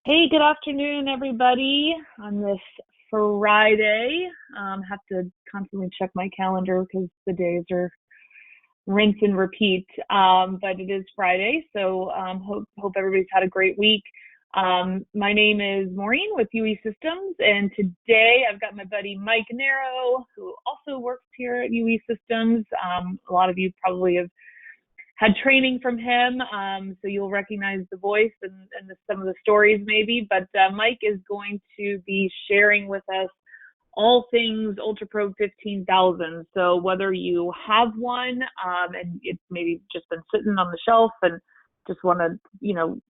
Hey, good afternoon, everybody. On this Friday, have to constantly check my calendar because the days are rinse and repeat. But it is Friday, so hope everybody's had a great week. My name is Maureen with UE Systems, and today I've got my buddy Mike Narrow, who also works here at UE Systems. A lot of you probably have had training from him, so you'll recognize the voice and some of the stories maybe. But Mike is going to be sharing with us all things Ultraprobe 15,000. So whether you have one and it's maybe just been sitting on the shelf and just want to,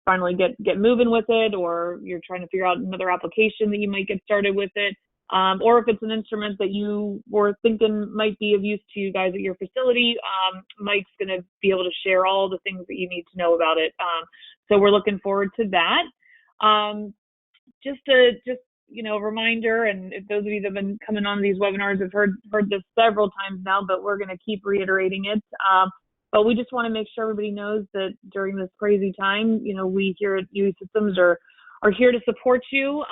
finally get moving with it, or you're trying to figure out another application that you might get started with it, or if it's an instrument that you were thinking might be of use to you guys at your facility, Mike's going to be able to share all the things that you need to know about it. So we're looking forward to that. Just a reminder, and if those of you that have been coming on these webinars have heard this several times now, but we're going to keep reiterating it. But we just want to make sure everybody knows that during this crazy time, we here at UE Systems are here to support you.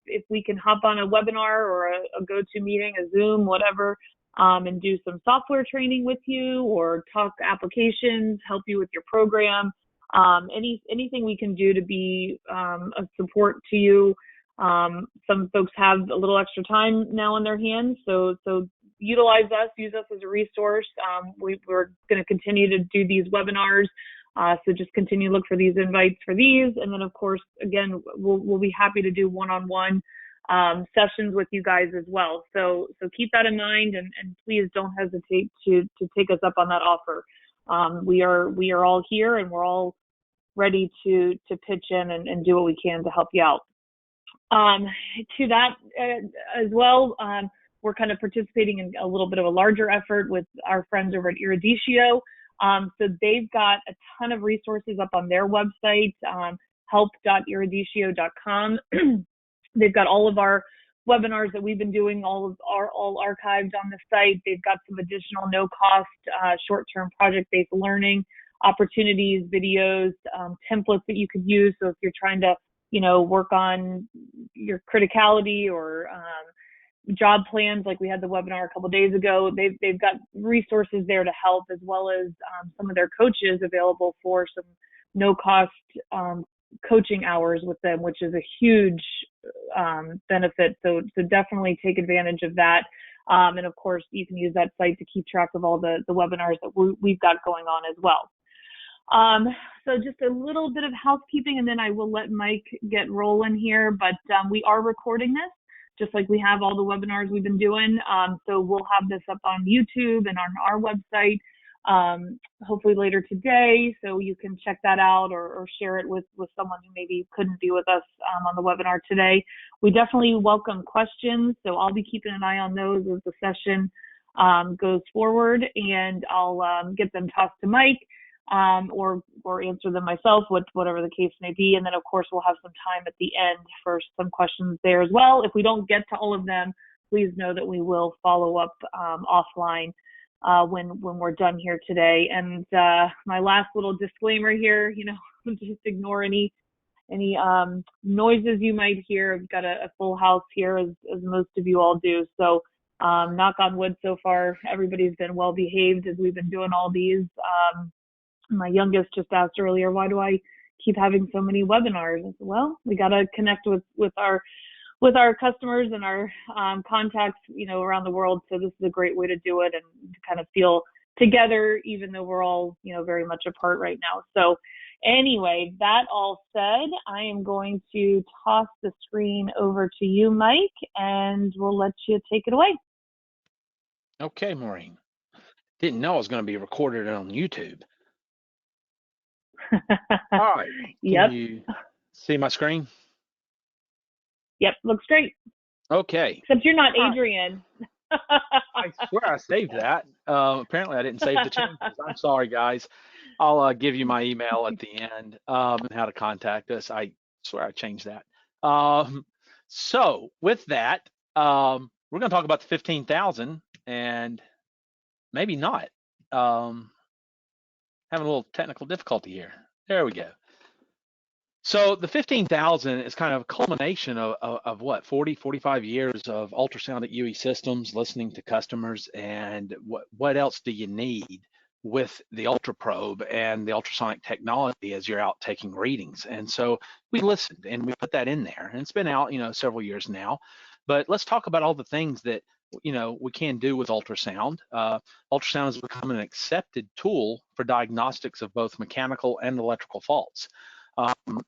If we can hop on a webinar or a go-to meeting, a Zoom, whatever, and do some software training with you or talk applications, help you with your program, anything we can do to be a support to you. Some folks have a little extra time now on their hands, so utilize us, use us as a resource. We're going to continue to do these webinars. So just continue to look for these invites for these. And then, of course, again, we'll be happy to do one-on-one sessions with you guys as well. So keep that in mind, and please don't hesitate to take us up on that offer. We are all here, and we're all ready to pitch in and do what we can to help you out. To that as well, we're kind of participating in a little bit of a larger effort with our friends over at Iridicio. So they've got a ton of resources up on their website, help.iridicio.com. They've got all of our webinars that we've been doing, all archived on the site. They've got some additional no-cost short-term project-based learning opportunities, videos, templates that you could use. So if you're trying to, work on your criticality or job plans, like we had the webinar a couple of days ago, they've got resources there to help, as well as some of their coaches available for some no-cost coaching hours with them, which is a huge benefit. So definitely take advantage of that. And of course, you can use that site to keep track of all the webinars that we've got going on as well. So just a little bit of housekeeping, and then I will let Mike get rolling here. But we are recording this, just like we have all the webinars we've been doing. So we'll have this up on YouTube and on our website, hopefully later today. So you can check that out or share it with someone who maybe couldn't be with us on the webinar today. We definitely welcome questions. So I'll be keeping an eye on those as the session goes forward, and I'll get them tossed to Mike. Or answer them myself, whatever the case may be. And then, of course, we'll have some time at the end for some questions there as well. If we don't get to all of them, please know that we will follow up offline when we're done here today. And my last little disclaimer here, just ignore any noises you might hear. I've got a full house here, as most of you all do. So knock on wood, so far, everybody's been well behaved as we've been doing all these. My youngest just asked earlier, why do I keep having so many webinars? I said, well, we got to connect with our customers and our contacts, around the world. So this is a great way to do it and to kind of feel together, even though we're all, very much apart right now. So anyway, that all said, I am going to toss the screen over to you, Mike, and we'll let you take it away. Okay, Maureen. Didn't know I was going to be recorded on YouTube. All right. Can you see my screen? Yep, looks great. Okay. Except you're not Adrian. I swear I saved that. Apparently I didn't save the changes. I'm sorry, guys. I'll give you my email at the end and how to contact us. I swear I changed that. So with that, we're going to talk about the 15,000 and maybe not. Having a little technical difficulty here. There we go. So the 15,000 is kind of a culmination of what, 40, 45 years of ultrasound at UE Systems, listening to customers, and what else do you need with the Ultraprobe and the ultrasonic technology as you're out taking readings? And so we listened and we put that in there, and it's been out, several years now. But let's talk about all the things that we can do with ultrasound. Ultrasound has become an accepted tool for diagnostics of both mechanical and electrical faults. Um,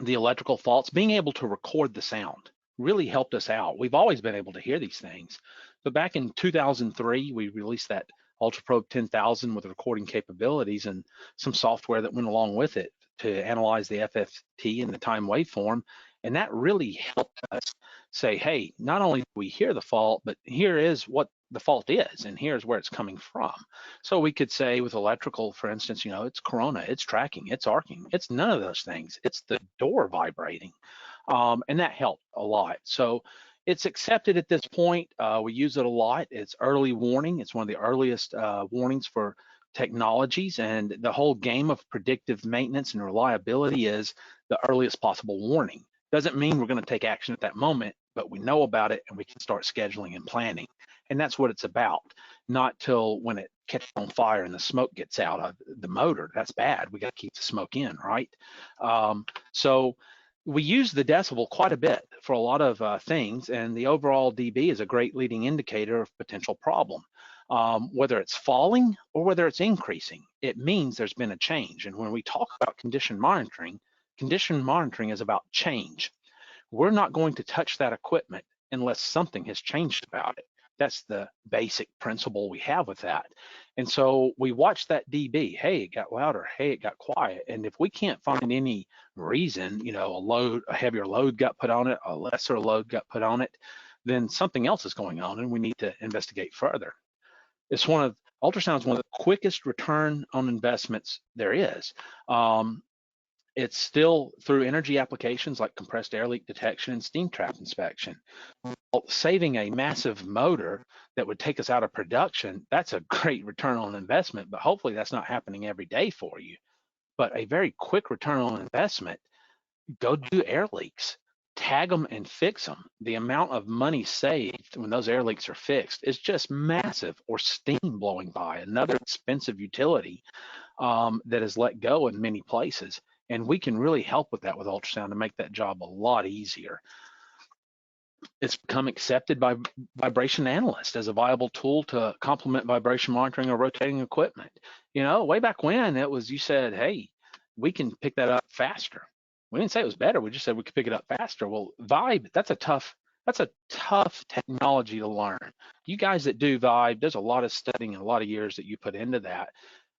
the electrical faults, being able to record the sound really helped us out. We've always been able to hear these things. But back in 2003, we released that Ultraprobe 10,000 with recording capabilities and some software that went along with it to analyze the FFT and the time waveform. And that really helped us say, hey, not only do we hear the fault, but here is what the fault is, and here's where it's coming from. So we could say with electrical, for instance, it's corona, it's tracking, it's arcing, it's none of those things. It's the door vibrating, and that helped a lot. So it's accepted at this point. We use it a lot. It's early warning. It's one of the earliest warnings for technologies, and the whole game of predictive maintenance and reliability is the earliest possible warning. Doesn't mean we're going to take action at that moment, but we know about it and we can start scheduling and planning. And that's what it's about. Not till when it catches on fire and the smoke gets out of the motor. That's bad. We got to keep the smoke in, right? So we use the decibel quite a bit for a lot of things, and the overall dB is a great leading indicator of potential problem. Whether it's falling or whether it's increasing, it means there's been a change. And when we talk about condition monitoring is about change. We're not going to touch that equipment unless something has changed about it. That's the basic principle we have with that. And so we watch that dB. Hey, it got louder. Hey, it got quiet. And if we can't find any reason, a heavier load got put on it, a lesser load got put on it, then something else is going on and we need to investigate further. Ultrasound is one of the quickest return on investments there is. It's still through energy applications like compressed air leak detection and steam trap inspection. Saving a massive motor that would take us out of production, that's a great return on investment, but hopefully that's not happening every day for you. But a very quick return on investment, go do air leaks, tag them and fix them. The amount of money saved when those air leaks are fixed is just massive, or steam blowing by, another expensive utility that is let go in many places. And we can really help with that with ultrasound to make that job a lot easier. It's become accepted by vibration analysts as a viable tool to complement vibration monitoring or rotating equipment. Way back when you said, hey, we can pick that up faster. We didn't say it was better. We just said we could pick it up faster. Well, Vibe, that's a tough technology to learn. You guys that do Vibe, there's a lot of studying and a lot of years that you put into that.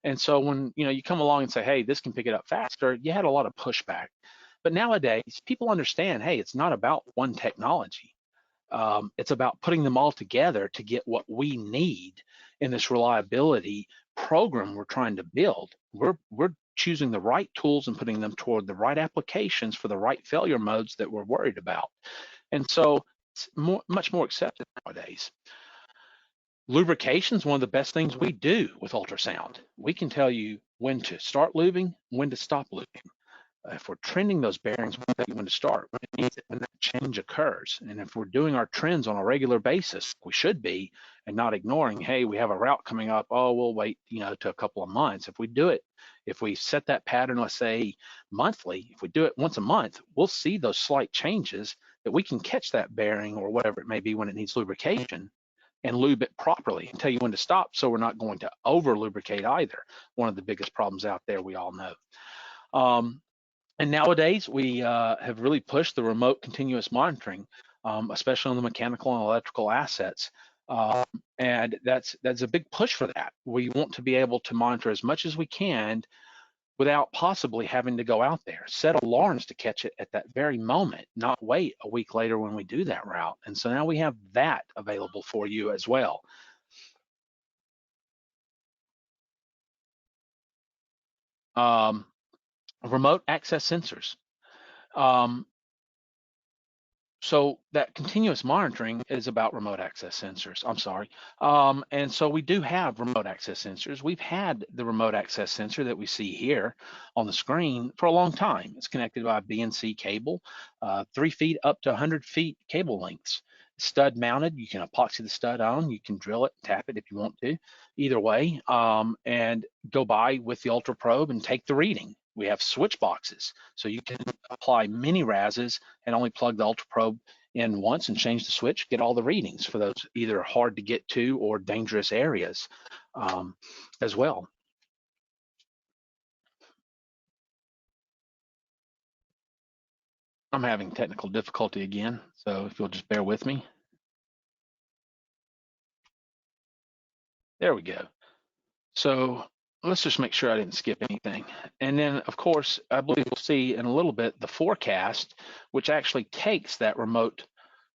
And so when you come along and say, hey, this can pick it up faster, you had a lot of pushback. But nowadays, people understand, hey, it's not about one technology. It's about putting them all together to get what we need in this reliability program we're trying to build. We're choosing the right tools and putting them toward the right applications for the right failure modes that we're worried about. And so it's much more accepted nowadays. Lubrication is one of the best things we do with ultrasound. We can tell you when to start lubing, when to stop lubing. If we're trending those bearings, we tell you when to start, when that change occurs. And if we're doing our trends on a regular basis, we should be, and not ignoring, hey, we have a route coming up, oh, we'll wait, to a couple of months. If we set that pattern, let's say monthly, if we do it once a month, we'll see those slight changes that we can catch that bearing or whatever it may be when it needs lubrication and lube it properly and tell you when to stop, so we're not going to over lubricate either. One of the biggest problems out there, we all know. And nowadays, we have really pushed the remote continuous monitoring, especially on the mechanical and electrical assets. And that's a big push for that. We want to be able to monitor as much as we can without possibly having to go out there. Set alarms to catch it at that very moment, not wait a week later when we do that route. And so now we have that available for you as well. Remote access sensors. So that continuous monitoring is about remote access sensors. I'm sorry. And so we do have remote access sensors. We've had the remote access sensor that we see here on the screen for a long time. It's connected by a BNC cable, 3 feet up to 100 feet cable lengths. Stud mounted, you can epoxy the stud on, you can drill it, tap it if you want to, either way, and go by with the Ultraprobe and take the reading. We have switch boxes, so you can apply mini RASs and only plug the Ultraprobe in once and change the switch, get all the readings for those either hard to get to or dangerous areas as well. I'm having technical difficulty again, so if you'll just bear with me. There we go. So let's just make sure I didn't skip anything. And then, of course, I believe we'll see in a little bit the forecast, which actually takes that remote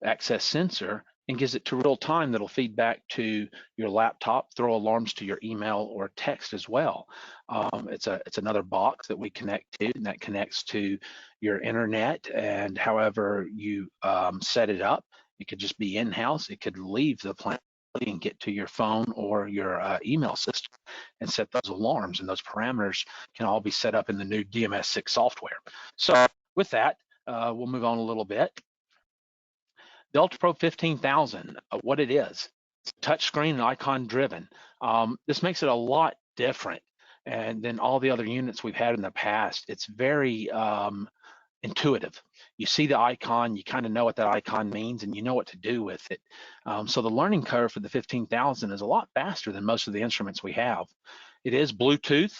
access sensor and gives it to real time that'll feed back to your laptop, throw alarms to your email or text as well. It's another box that we connect to, and that connects to your internet and however you set it up. It could just be in-house. It could leave the plant and get to your phone or your email system and set those alarms, and those parameters can all be set up in the new DMS6 software. So with that, we'll move on a little bit. The Ultraprobe 15,000, what it is, it's touchscreen and icon driven. This makes it a lot different and than all the other units we've had in the past. It's very intuitive. You see the icon, you kind of know what that icon means, and you know what to do with it. So the learning curve for the 15,000 is a lot faster than most of the instruments we have. It is Bluetooth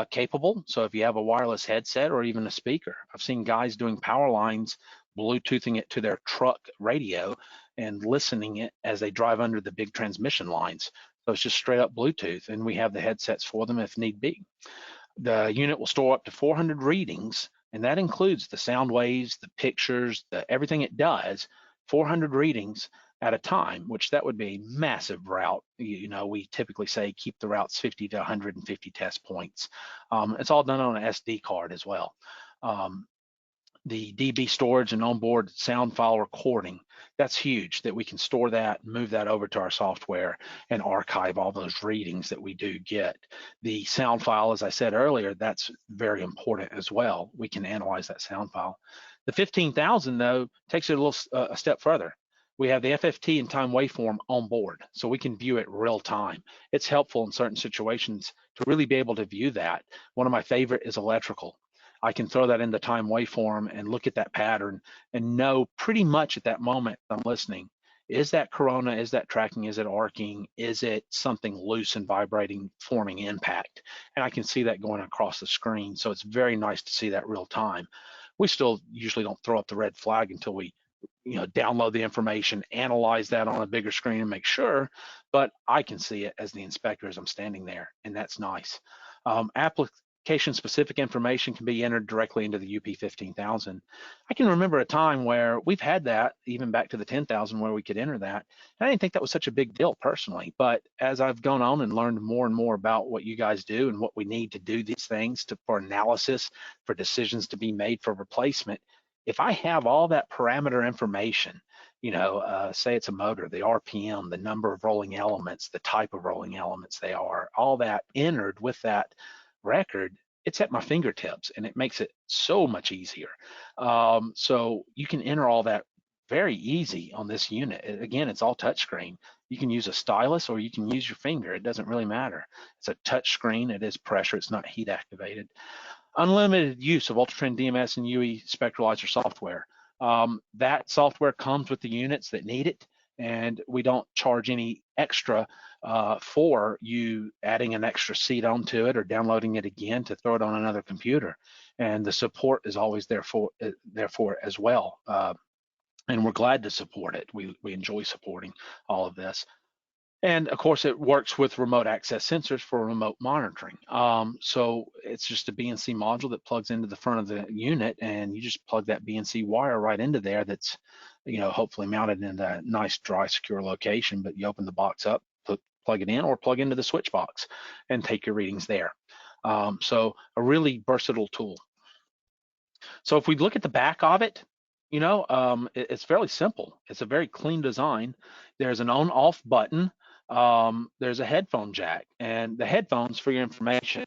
capable, so if you have a wireless headset or even a speaker, I've seen guys doing power lines, Bluetoothing it to their truck radio and listening it as they drive under the big transmission lines. So it's just straight up Bluetooth, and we have the headsets for them if need be. The unit will store up to 400 readings, and that includes the sound waves, the pictures, everything it does, 400 readings at a time, which that would be a massive route. You know, we typically say keep the routes 50 to 150 test points. It's all done on an SD card as well. The DB storage and onboard sound file recording, that's huge that we can store that, move that over to our software and archive all those readings that we do get. The sound file, as I said earlier, that's very important as well. We can analyze that sound file. The 15,000 though takes it a step further. We have the FFT and time waveform on board, so we can view it real time. It's helpful in certain situations to really be able to view that. One of my favorite is electrical. I can throw that in the time waveform and look at that pattern and know pretty much at that moment I'm listening, is that corona, is that tracking, is it arcing, is it something loose and vibrating, forming impact? And I can see that going across the screen. So it's very nice to see that real time. We still usually don't throw up the red flag until we download the information, analyze that on a bigger screen and make sure, but I can see it as the inspector as I'm standing there, and that's nice. Application-specific information can be entered directly into the UP 15,000. I can remember a time where we've had that, even back to the 10,000, where we could enter that. And I didn't think that was such a big deal personally, but as I've gone on and learned more and more about what you guys do and what we need to do these things for analysis, for decisions to be made for replacement, if I have all that parameter information, say it's a motor, the RPM, the number of rolling elements, the type of rolling elements they are, all that entered with that record, it's at my fingertips, and it makes it so much easier. So you can enter all that very easy on this unit. Again, it's all touchscreen. You can use a stylus or you can use your finger. It doesn't really matter. It's a touch screen. It is pressure. It's not heat activated. Unlimited use of Ultratrend DMS and UE spectralizer software. That software comes with the units that need it, and we don't charge any extra for you adding an extra seat onto it or downloading it again to throw it on another computer. And the support is always there for it as well. And we're glad to support it. We enjoy supporting all of this. And of course, it works with remote access sensors for remote monitoring. So it's just a BNC module that plugs into the front of the unit, and you just plug that BNC wire right into there. That's, hopefully mounted in a nice, dry, secure location. But you open the box up, plug it in, or plug into the switch box, and take your readings there. So a really versatile tool. So if we look at the back of it, It's fairly simple. It's a very clean design. There's an on-off button. There's a headphone jack, and the headphones, for your information,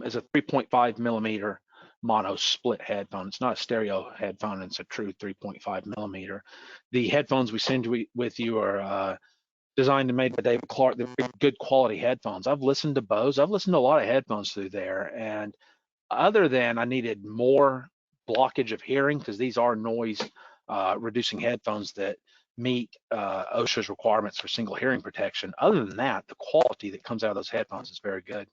is a 3.5 millimeter mono split headphone. It's not a stereo headphone. It's a true 3.5 millimeter. The headphones we send with you are designed and made by David Clark. They're good quality headphones. I've listened to Bose. I've listened to a lot of headphones through there, and other than I needed more blockage of hearing, because these are noise reducing headphones that meet OSHA's requirements for single hearing protection. Other than that, the quality that comes out of those headphones is very good.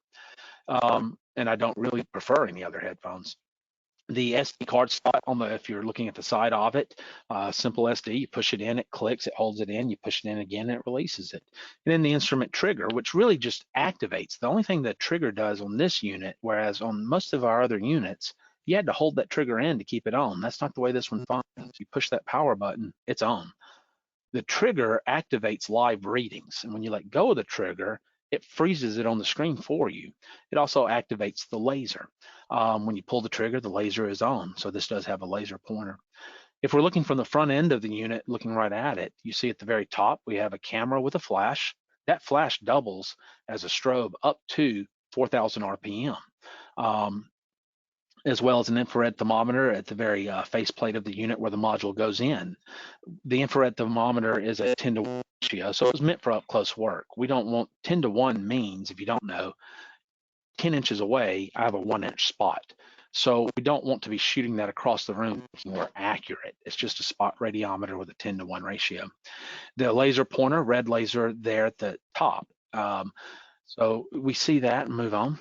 And I don't really prefer any other headphones. The SD card slot if you're looking at the side of it, simple SD, you push it in, it clicks, it holds it in, you push it in again, and it releases it. And then the instrument trigger, which really just activates. The only thing the trigger does on this unit, whereas on most of our other units, you had to hold that trigger in to keep it on. That's not the way this one functions. You push that power button, it's on. The trigger activates live readings, and when you let go of the trigger, it freezes it on the screen for you. It also activates the laser. When you pull the trigger, the laser is on. So this does have a laser pointer. If we're looking from the front end of the unit, looking right at it, you see at the very top, we have a camera with a flash. That flash doubles as a strobe up to 4,000 RPM, as well as an infrared thermometer at the very faceplate of the unit where the module goes in. The infrared thermometer is a 10-to-1 ratio, so it's meant for up close work. We don't want 10-to-1 means, if you don't know, 10 inches away, I have a 1-inch spot. So we don't want to be shooting that across the room thinking we're accurate. It's just a spot radiometer with a 10-to-1 ratio. The laser pointer, red laser there at the top. So we see that and move on.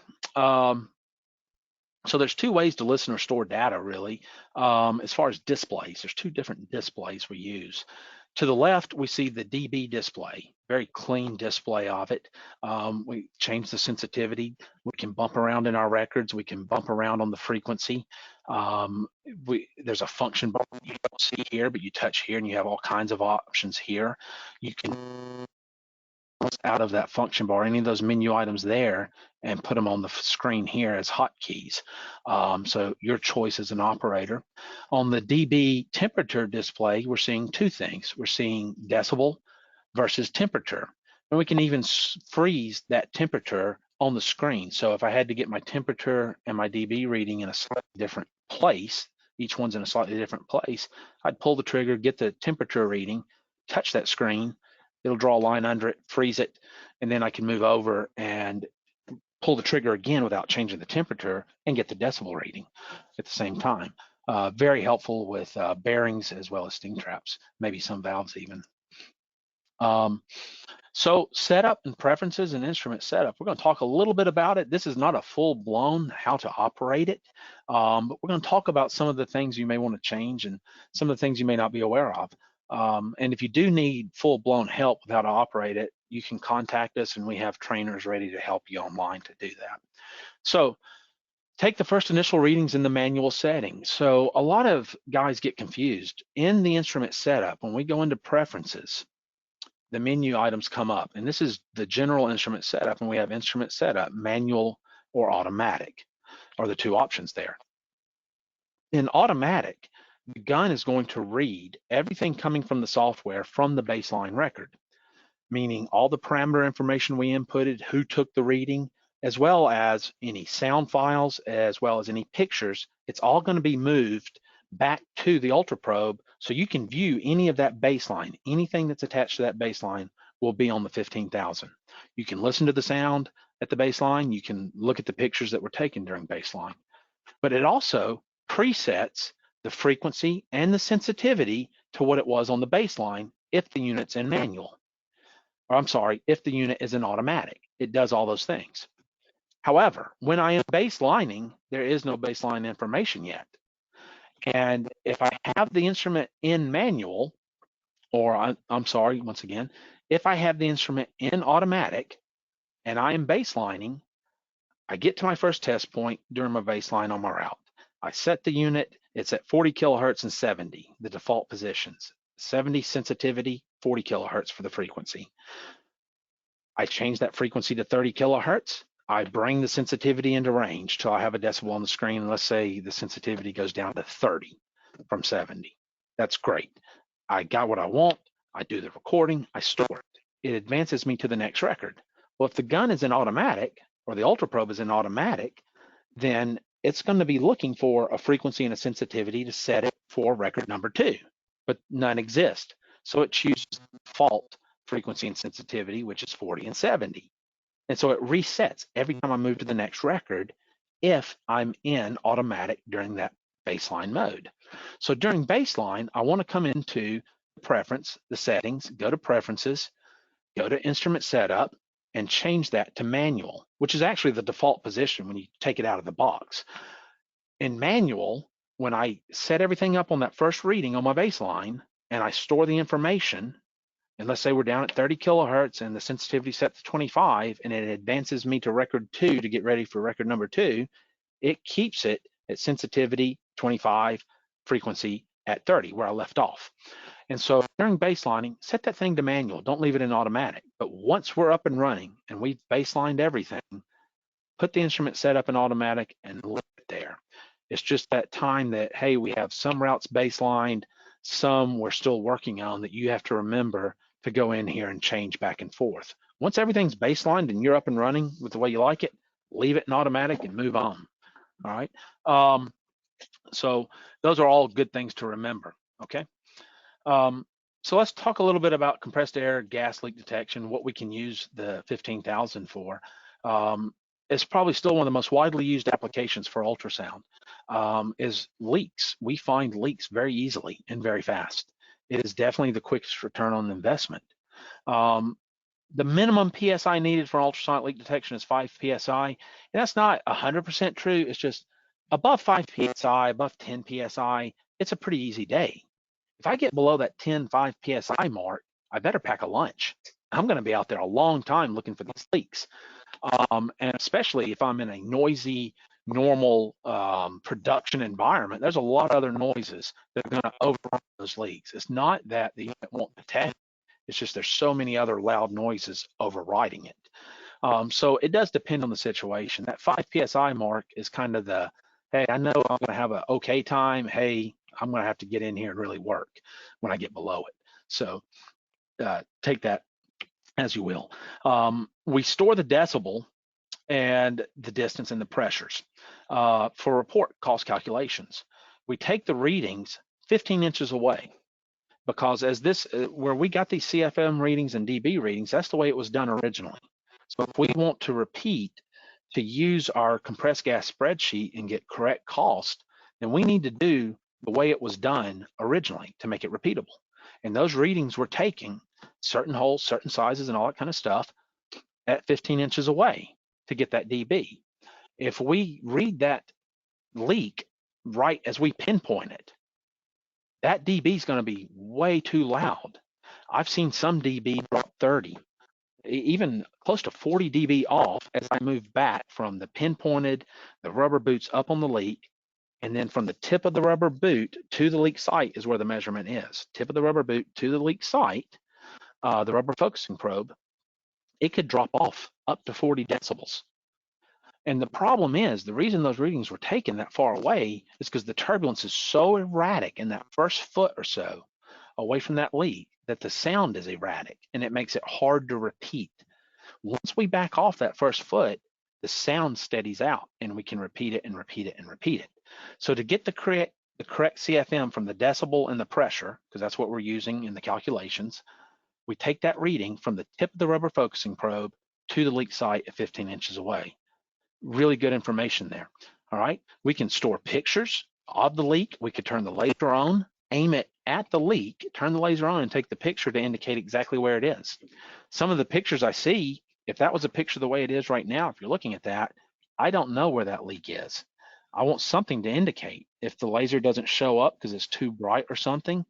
So there's two ways to listen or store data, really. As far as displays, there's two different displays we use. To the left, we see the dB display, very clean display of it. We change the sensitivity. We can bump around in our records. We can bump around on the frequency. There's a function bar you don't see here, but you touch here and you have all kinds of options here. You can out of that function bar, any of those menu items there, and put them on the screen here as hotkeys. So your choice as an operator. On the dB temperature display, we're seeing two things. We're seeing decibel versus temperature. And we can even freeze that temperature on the screen. So if I had to get my temperature and my dB reading in a slightly different place, each one's in a slightly different place, I'd pull the trigger, get the temperature reading, touch that screen, it'll draw a line under it, freeze it, and then I can move over and pull the trigger again without changing the temperature and get the decibel reading at the same time. Very helpful with bearings as well as sting traps, maybe some valves even. So setup and preferences and instrument setup, we're going to talk a little bit about it. This is not a full-blown how to operate it, but we're going to talk about some of the things you may want to change and some of the things you may not be aware of. And if you do need full-blown help with how to operate it, you can contact us and we have trainers ready to help you online to do that. So take the first initial readings in the manual settings. So a lot of guys get confused. In the instrument setup, when we go into preferences, the menu items come up, and this is the general instrument setup, and we have instrument setup, manual or automatic, are the two options there. In automatic, the gun is going to read everything coming from the software from the baseline record, meaning all the parameter information we inputted, who took the reading, as well as any sound files, as well as any pictures. It's all going to be moved back to the Ultraprobe so you can view any of that baseline. Anything that's attached to that baseline will be on the 15,000. You can listen to the sound at the baseline. You can look at the pictures that were taken during baseline. But it also presets the frequency and the sensitivity to what it was on the baseline if the unit's in manual. Or I'm sorry, if the unit is in automatic. It does all those things. However, when I am baselining, there is no baseline information yet. And if I have the instrument in manual, or I'm sorry, once again, if I have the instrument in automatic and I am baselining, I get to my first test point during my baseline on my route. I set the unit, it's at 40 kilohertz and 70, the default positions. 70 sensitivity, 40 kilohertz for the frequency. I change that frequency to 30 kilohertz. I bring the sensitivity into range till I have a decibel on the screen. Let's say the sensitivity goes down to 30 from 70. That's great. I got what I want. I do the recording. I store it. It advances me to the next record. Well, if the gun is in automatic or the Ultraprobe is in automatic, then it's going to be looking for a frequency and a sensitivity to set it for record number 2, but none exist. So it chooses default frequency and sensitivity, which is 40 and 70. And so it resets every time I move to the next record if I'm in automatic during that baseline mode. So during baseline, I want to come into preference, the settings, go to preferences, go to instrument setup, and change that to manual, which is actually the default position when you take it out of the box. In manual, when I set everything up on that first reading on my baseline and I store the information, and let's say we're down at 30 kilohertz and the sensitivity set to 25, and it advances me to record 2 to get ready for record number 2, it keeps it at sensitivity 25, frequency at 30, where I left off. And so during baselining, set that thing to manual. Don't leave it in automatic. But once we're up and running and we've baselined everything, put the instrument set up in automatic and leave it there. It's just that time that, hey, we have some routes baselined, some we're still working on, that you have to remember to go in here and change back and forth. Once everything's baselined and you're up and running with the way you like it, leave it in automatic and move on. All right. So those are all good things to remember. Okay. So let's talk a little bit about compressed air gas leak detection, what we can use the 15,000 for. It's probably still one of the most widely used applications for ultrasound, is leaks. We find leaks very easily and very fast. It is definitely the quickest return on investment. The minimum PSI needed for ultrasonic leak detection is 5 PSI. And that's not 100% true. It's just above 5 PSI, above 10 PSI, it's a pretty easy day. If I get below that 5 PSI mark, I better pack a lunch. I'm going to be out there a long time looking for these leaks. And especially if I'm in a noisy, normal production environment, there's a lot of other noises that are going to override those leaks. It's not that the unit won't detect, it's just there's so many other loud noises overriding it. So it does depend on the situation. That 5 PSI mark is kind of the, hey, I know I'm going to have an okay time. Hey, I'm going to have to get in here and really work when I get below it. So take that as you will. We store the decibel and the distance and the pressures for report cost calculations. We take the readings 15 inches away, because as this, where we got these CFM readings and dB readings, that's the way it was done originally. So if we want to repeat to use our compressed gas spreadsheet and get correct cost, then we need to do the way it was done originally to make it repeatable. And those readings were taking certain holes, certain sizes, and all that kind of stuff at 15 inches away to get that dB. If we read that leak right as we pinpoint it, that dB is going to be way too loud. I've seen some dB drop 30, even close to 40 dB off as I move back from the pinpointed, the rubber boots up on the leak, and then from the tip of the rubber boot to the leak site is where the measurement is. Tip of the rubber boot to the leak site, the rubber focusing probe, it could drop off up to 40 decibels. And the problem is, the reason those readings were taken that far away is because the turbulence is so erratic in that first foot or so away from that leak that the sound is erratic, and it makes it hard to repeat. Once we back off that first foot, the sound steadies out and we can repeat it and repeat it and repeat it. So to get the correct CFM from the decibel and the pressure, because that's what we're using in the calculations, we take that reading from the tip of the rubber focusing probe to the leak site at 15 inches away. Really good information there. All right, we can store pictures of the leak. We could turn the laser on, aim it at the leak, turn the laser on, and take the picture to indicate exactly where it is. Some of the pictures I see, if that was a picture the way it is right now, if you're looking at that, I don't know where that leak is. I want something to indicate. If the laser doesn't show up because it's too bright or something,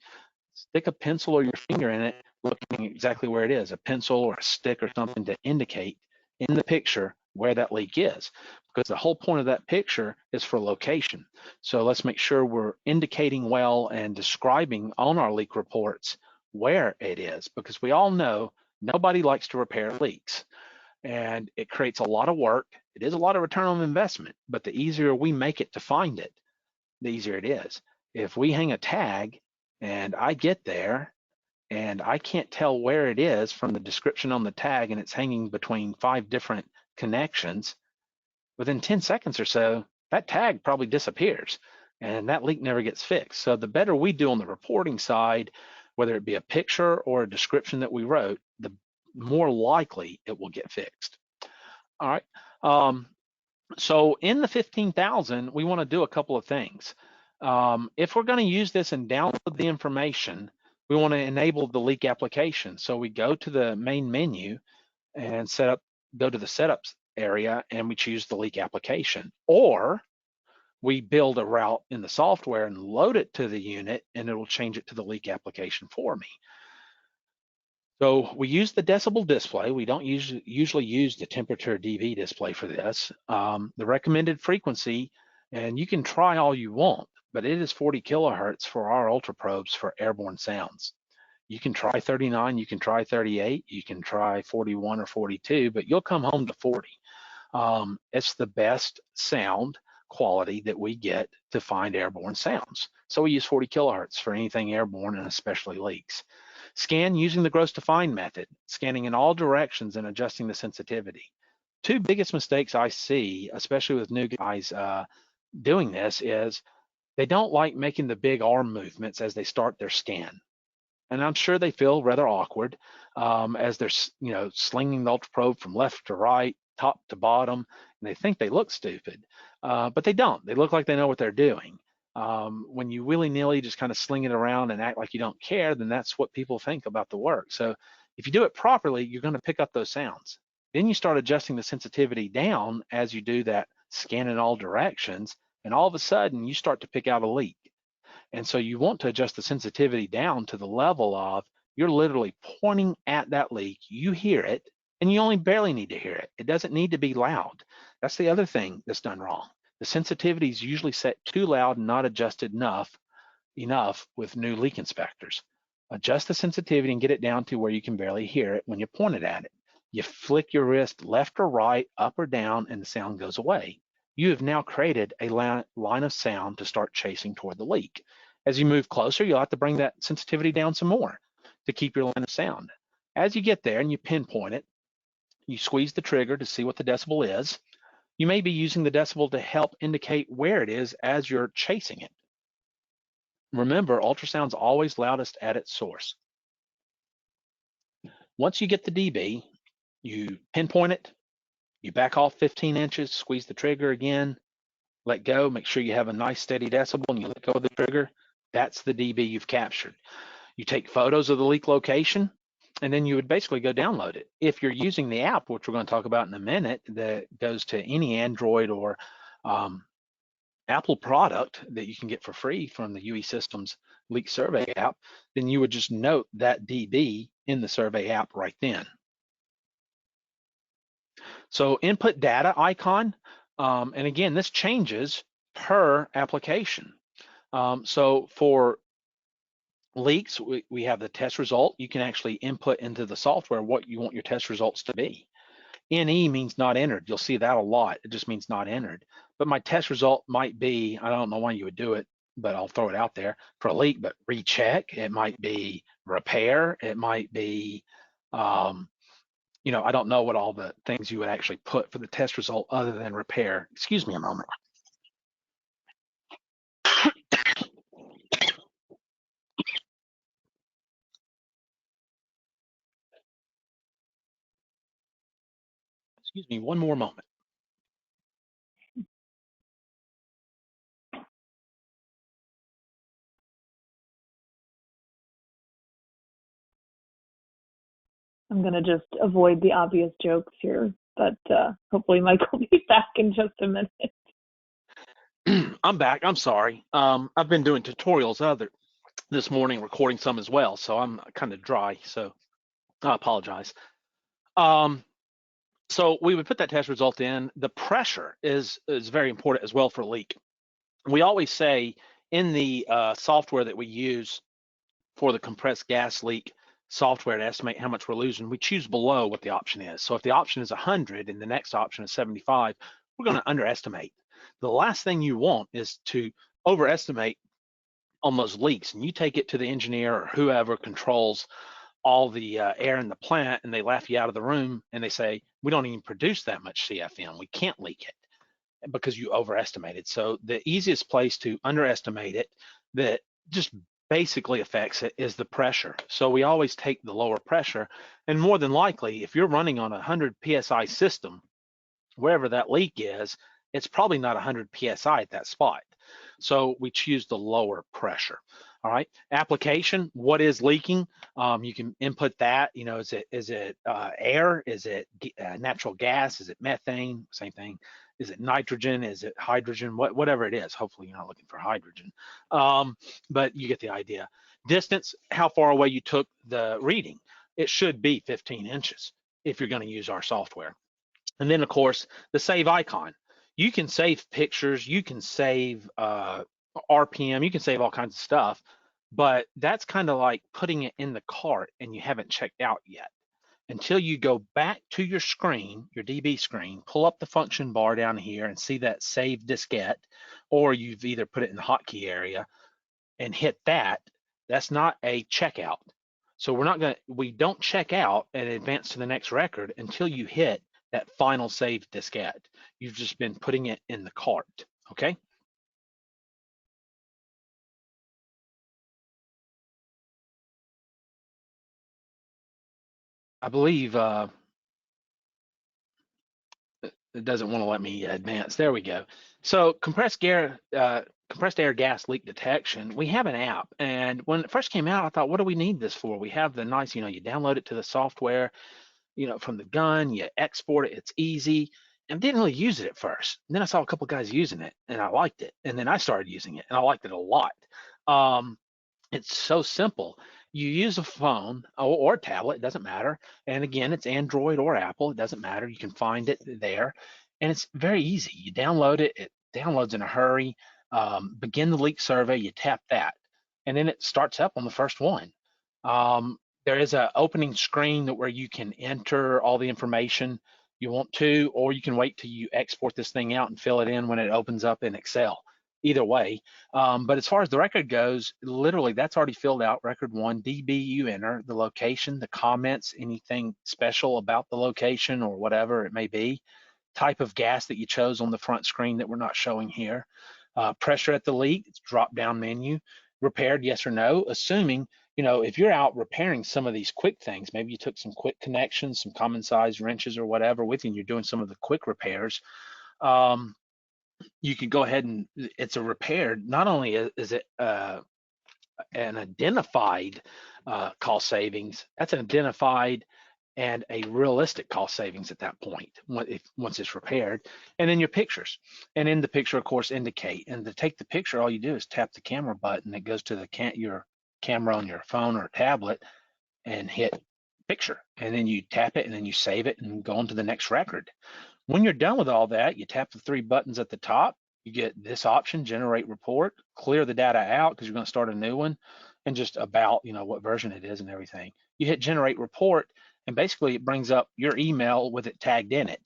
stick a pencil or your finger in it, looking exactly where it is, a pencil or a stick or something to indicate in the picture where that leak is, because the whole point of that picture is for location. So let's make sure we're indicating well and describing on our leak reports where it is, because we all know nobody likes to repair leaks, and it creates a lot of work. It is a lot of return on investment, but the easier we make it to find it, the easier it is. If we hang a tag And I get there and I can't tell where it is from the description on the tag, and it's hanging between 5 different connections. Within 10 seconds or so, that tag probably disappears and that leak never gets fixed. So the better we do on the reporting side, whether it be a picture or a description that we wrote, the more likely it will get fixed. All right. So in the 15,000, we want to do a couple of things. If we're going to use this and download the information, we want to enable the leak application. So we go to the main menu and go to the setups area and we choose the leak application, or we build a route in the software and load it to the unit and it will change it to the leak application for me. So we use the decibel display. We don't usually use the temperature dB display for this. The recommended frequency, and you can try all you want, but it is 40 kilohertz for our Ultraprobes for airborne sounds. You can try 39, you can try 38, you can try 41 or 42, but you'll come home to 40. It's the best sound quality that we get to find airborne sounds. So we use 40 kilohertz for anything airborne and especially leaks. Scan using the gross to fine method, scanning in all directions and adjusting the sensitivity. 2 biggest mistakes I see, especially with new guys doing this, is they don't like making the big arm movements as they start their scan. And I'm sure they feel rather awkward as they're, slinging the Ultraprobe from left to right, top to bottom, and they think they look stupid, but they don't. They look like they know what they're doing. When you willy-nilly just kind of sling it around and act like you don't care, then that's what people think about the work. So if you do it properly, you're going to pick up those sounds. Then you start adjusting the sensitivity down as you do that scan in all directions, and all of a sudden you start to pick out a leak. And so you want to adjust the sensitivity down to the level of you're literally pointing at that leak, you hear it, and you only barely need to hear it. It doesn't need to be loud. That's the other thing that's done wrong. The sensitivity is usually set too loud and not adjusted enough with new leak inspectors. Adjust the sensitivity and get it down to where you can barely hear it when you point it at it. You flick your wrist left or right, up or down, and the sound goes away. You have now created a line of sound to start chasing toward the leak. As you move closer, you'll have to bring that sensitivity down some more to keep your line of sound. As you get there and you pinpoint it, you squeeze the trigger to see what the decibel is. You may be using the decibel to help indicate where it is as you're chasing it. Remember, ultrasound's always loudest at its source. Once you get the dB, you pinpoint it, you back off 15 inches, squeeze the trigger again, let go, make sure you have a nice steady decibel, and you let go of the trigger. That's the dB you've captured. You take photos of the leak location, and then you would basically go download it. If you're using the app, which we're going to talk about in a minute, that goes to any Android or Apple product that you can get for free from the UE Systems Leak Survey app, then you would just note that dB in the survey app right then. So input data icon, and again, this changes per application. So for leaks, we have the test result. You can actually input into the software what you want your test results to be. NE means not entered. You'll see that a lot. It just means not entered. But my test result might be, I don't know why you would do it, but I'll throw it out there for a leak, but recheck. It might be repair. It might be, I don't know what all the things you would actually put for the test result other than repair. Excuse me a moment. Excuse me one more moment. I'm going to just avoid the obvious jokes here, but hopefully Mike will be back in just a minute. I'm back. I'm sorry. I've been doing tutorials this morning, recording some as well, so I'm kind of dry, so I apologize. So we would put that test result in. The pressure is very important as well for leak. We always say in the software that we use for the compressed gas leak software to estimate how much we're losing, we choose below what the option is. So if the option is 100 and the next option is 75, we're going to underestimate. The last thing you want is to overestimate on those leaks, and you take it to the engineer or whoever controls all the air in the plant, and they laugh you out of the room and they say, we don't even produce that much CFM. We can't leak it because you overestimated. So the easiest place to underestimate it that just basically affects it is the pressure. So we always take the lower pressure, and more than likely, if you're running on a 100 PSI system, wherever that leak is, it's probably not 100 PSI at that spot. So we choose the lower pressure. All right, application, what is leaking? You can input that, you know, is it air? Is it natural gas? Is it methane? Same thing. Is it nitrogen? Is it hydrogen? Whatever it is. Hopefully you're not looking for hydrogen, but you get the idea. Distance, how far away you took the reading. It should be 15 inches if you're going to use our software. And then, of course, the save icon. You can save pictures, you can save RPM, you can save all kinds of stuff, but that's kind of like putting it in the cart and you haven't checked out yet. Until you go back to your screen, your DB screen, pull up the function bar down here and see that save diskette, or you've either put it in the hotkey area and hit that, that's not a checkout. So we don't check out and advance to the next record until you hit that final save diskette. You've just been putting it in the cart, okay? I believe it doesn't want to let me advance. There we go. So compressed air gas leak detection, we have an app. And when it first came out, I thought, what do we need this for? We have the nice, you know, you download it to the software, you know, from the gun, you export it, it's easy. And didn't really use it at first. And then I saw a couple of guys using it and I liked it. And then I started using it and I liked it a lot. It's so simple. You use a phone or a tablet, it doesn't matter. And again, it's Android or Apple, it doesn't matter. You can find it there. And it's very easy. You download it, it downloads in a hurry. Begin the leak survey, you tap that. And then it starts up on the first one. There is an opening screen where you can enter all the information you want to, or you can wait till you export this thing out and fill it in when it opens up in Excel. Either way, but as far as the record goes, literally that's already filled out. Record 1, DB, you enter the location, the comments, anything special about the location or whatever it may be, type of gas that you chose on the front screen that we're not showing here, pressure at the leak, it's drop down menu, repaired, yes or no, assuming, you know, if you're out repairing some of these quick things, maybe you took some quick connections, some common size wrenches or whatever with you, and you're doing some of the quick repairs, you can go ahead and it's a repaired. Not only is it an identified cost savings, that's an identified and a realistic cost savings at that point once it's repaired. And then your pictures. And in the picture, of course, indicate. And to take the picture, all you do is tap the camera button. It goes to your camera on your phone or tablet and hit picture. And then you tap it and then you save it and go on to the next record. When you're done with all that, you tap the 3 buttons at the top, you get this option, generate report, clear the data out because you're going to start a new one, and just about, you know, what version it is and everything. You hit generate report, and basically it brings up your email with it tagged in it,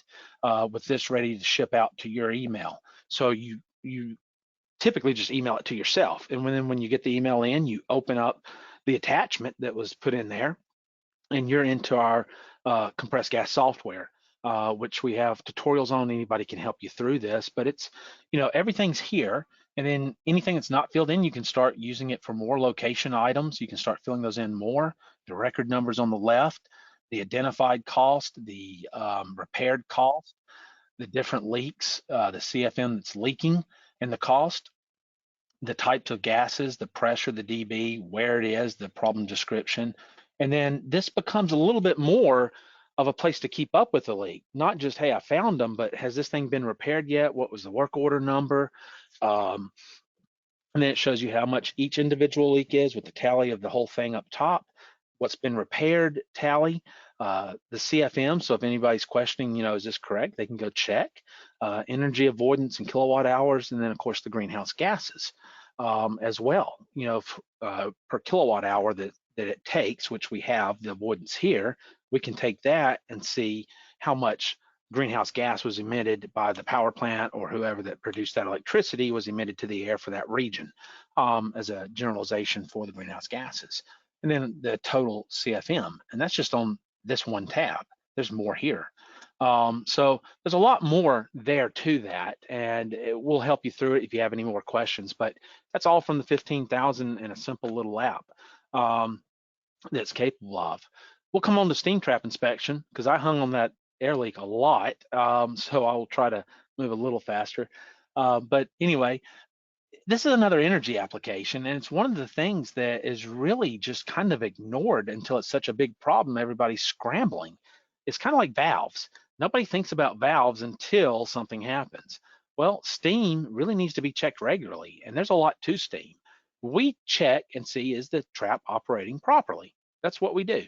with this ready to ship out to your email. So you typically just email it to yourself. And when you get the email in, you open up the attachment that was put in there, and you're into our compressed gas software. Which we have tutorials on. Anybody can help you through this, but it's, you know, everything's here. And then anything that's not filled in, you can start using it for more location items. You can start filling those in more. The record numbers on the left, the identified cost, the repaired cost, the different leaks, the CFM that's leaking, and the cost, the types of gases, the pressure, the dB, where it is, the problem description. And then this becomes a little bit more of a place to keep up with the leak. Not just, hey, I found them, but has this thing been repaired yet? What was the work order number? And then it shows you how much each individual leak is with the tally of the whole thing up top, what's been repaired tally, the CFM. So if anybody's questioning, you know, is this correct? They can go check. Energy avoidance in kilowatt hours, and then of course the greenhouse gases as well, you know, per kilowatt hour that it takes, which we have the avoidance here. We can take that and see how much greenhouse gas was emitted by the power plant or whoever that produced that electricity was emitted to the air for that region, as a generalization for the greenhouse gases. And then the total CFM, and that's just on this one tab. There's more here. So there's a lot more there to that, and it will help you through it if you have any more questions. But that's all from the 15,000 in a simple little app that's capable of. We'll come on to steam trap inspection because I hung on that air leak a lot, so I will try to move a little faster. But anyway, this is another energy application, and it's one of the things that is really just kind of ignored until it's such a big problem. Everybody's scrambling. It's kind of like valves. Nobody thinks about valves until something happens. Well, steam really needs to be checked regularly, and there's a lot to steam. We check and see, is the trap operating properly? That's what we do.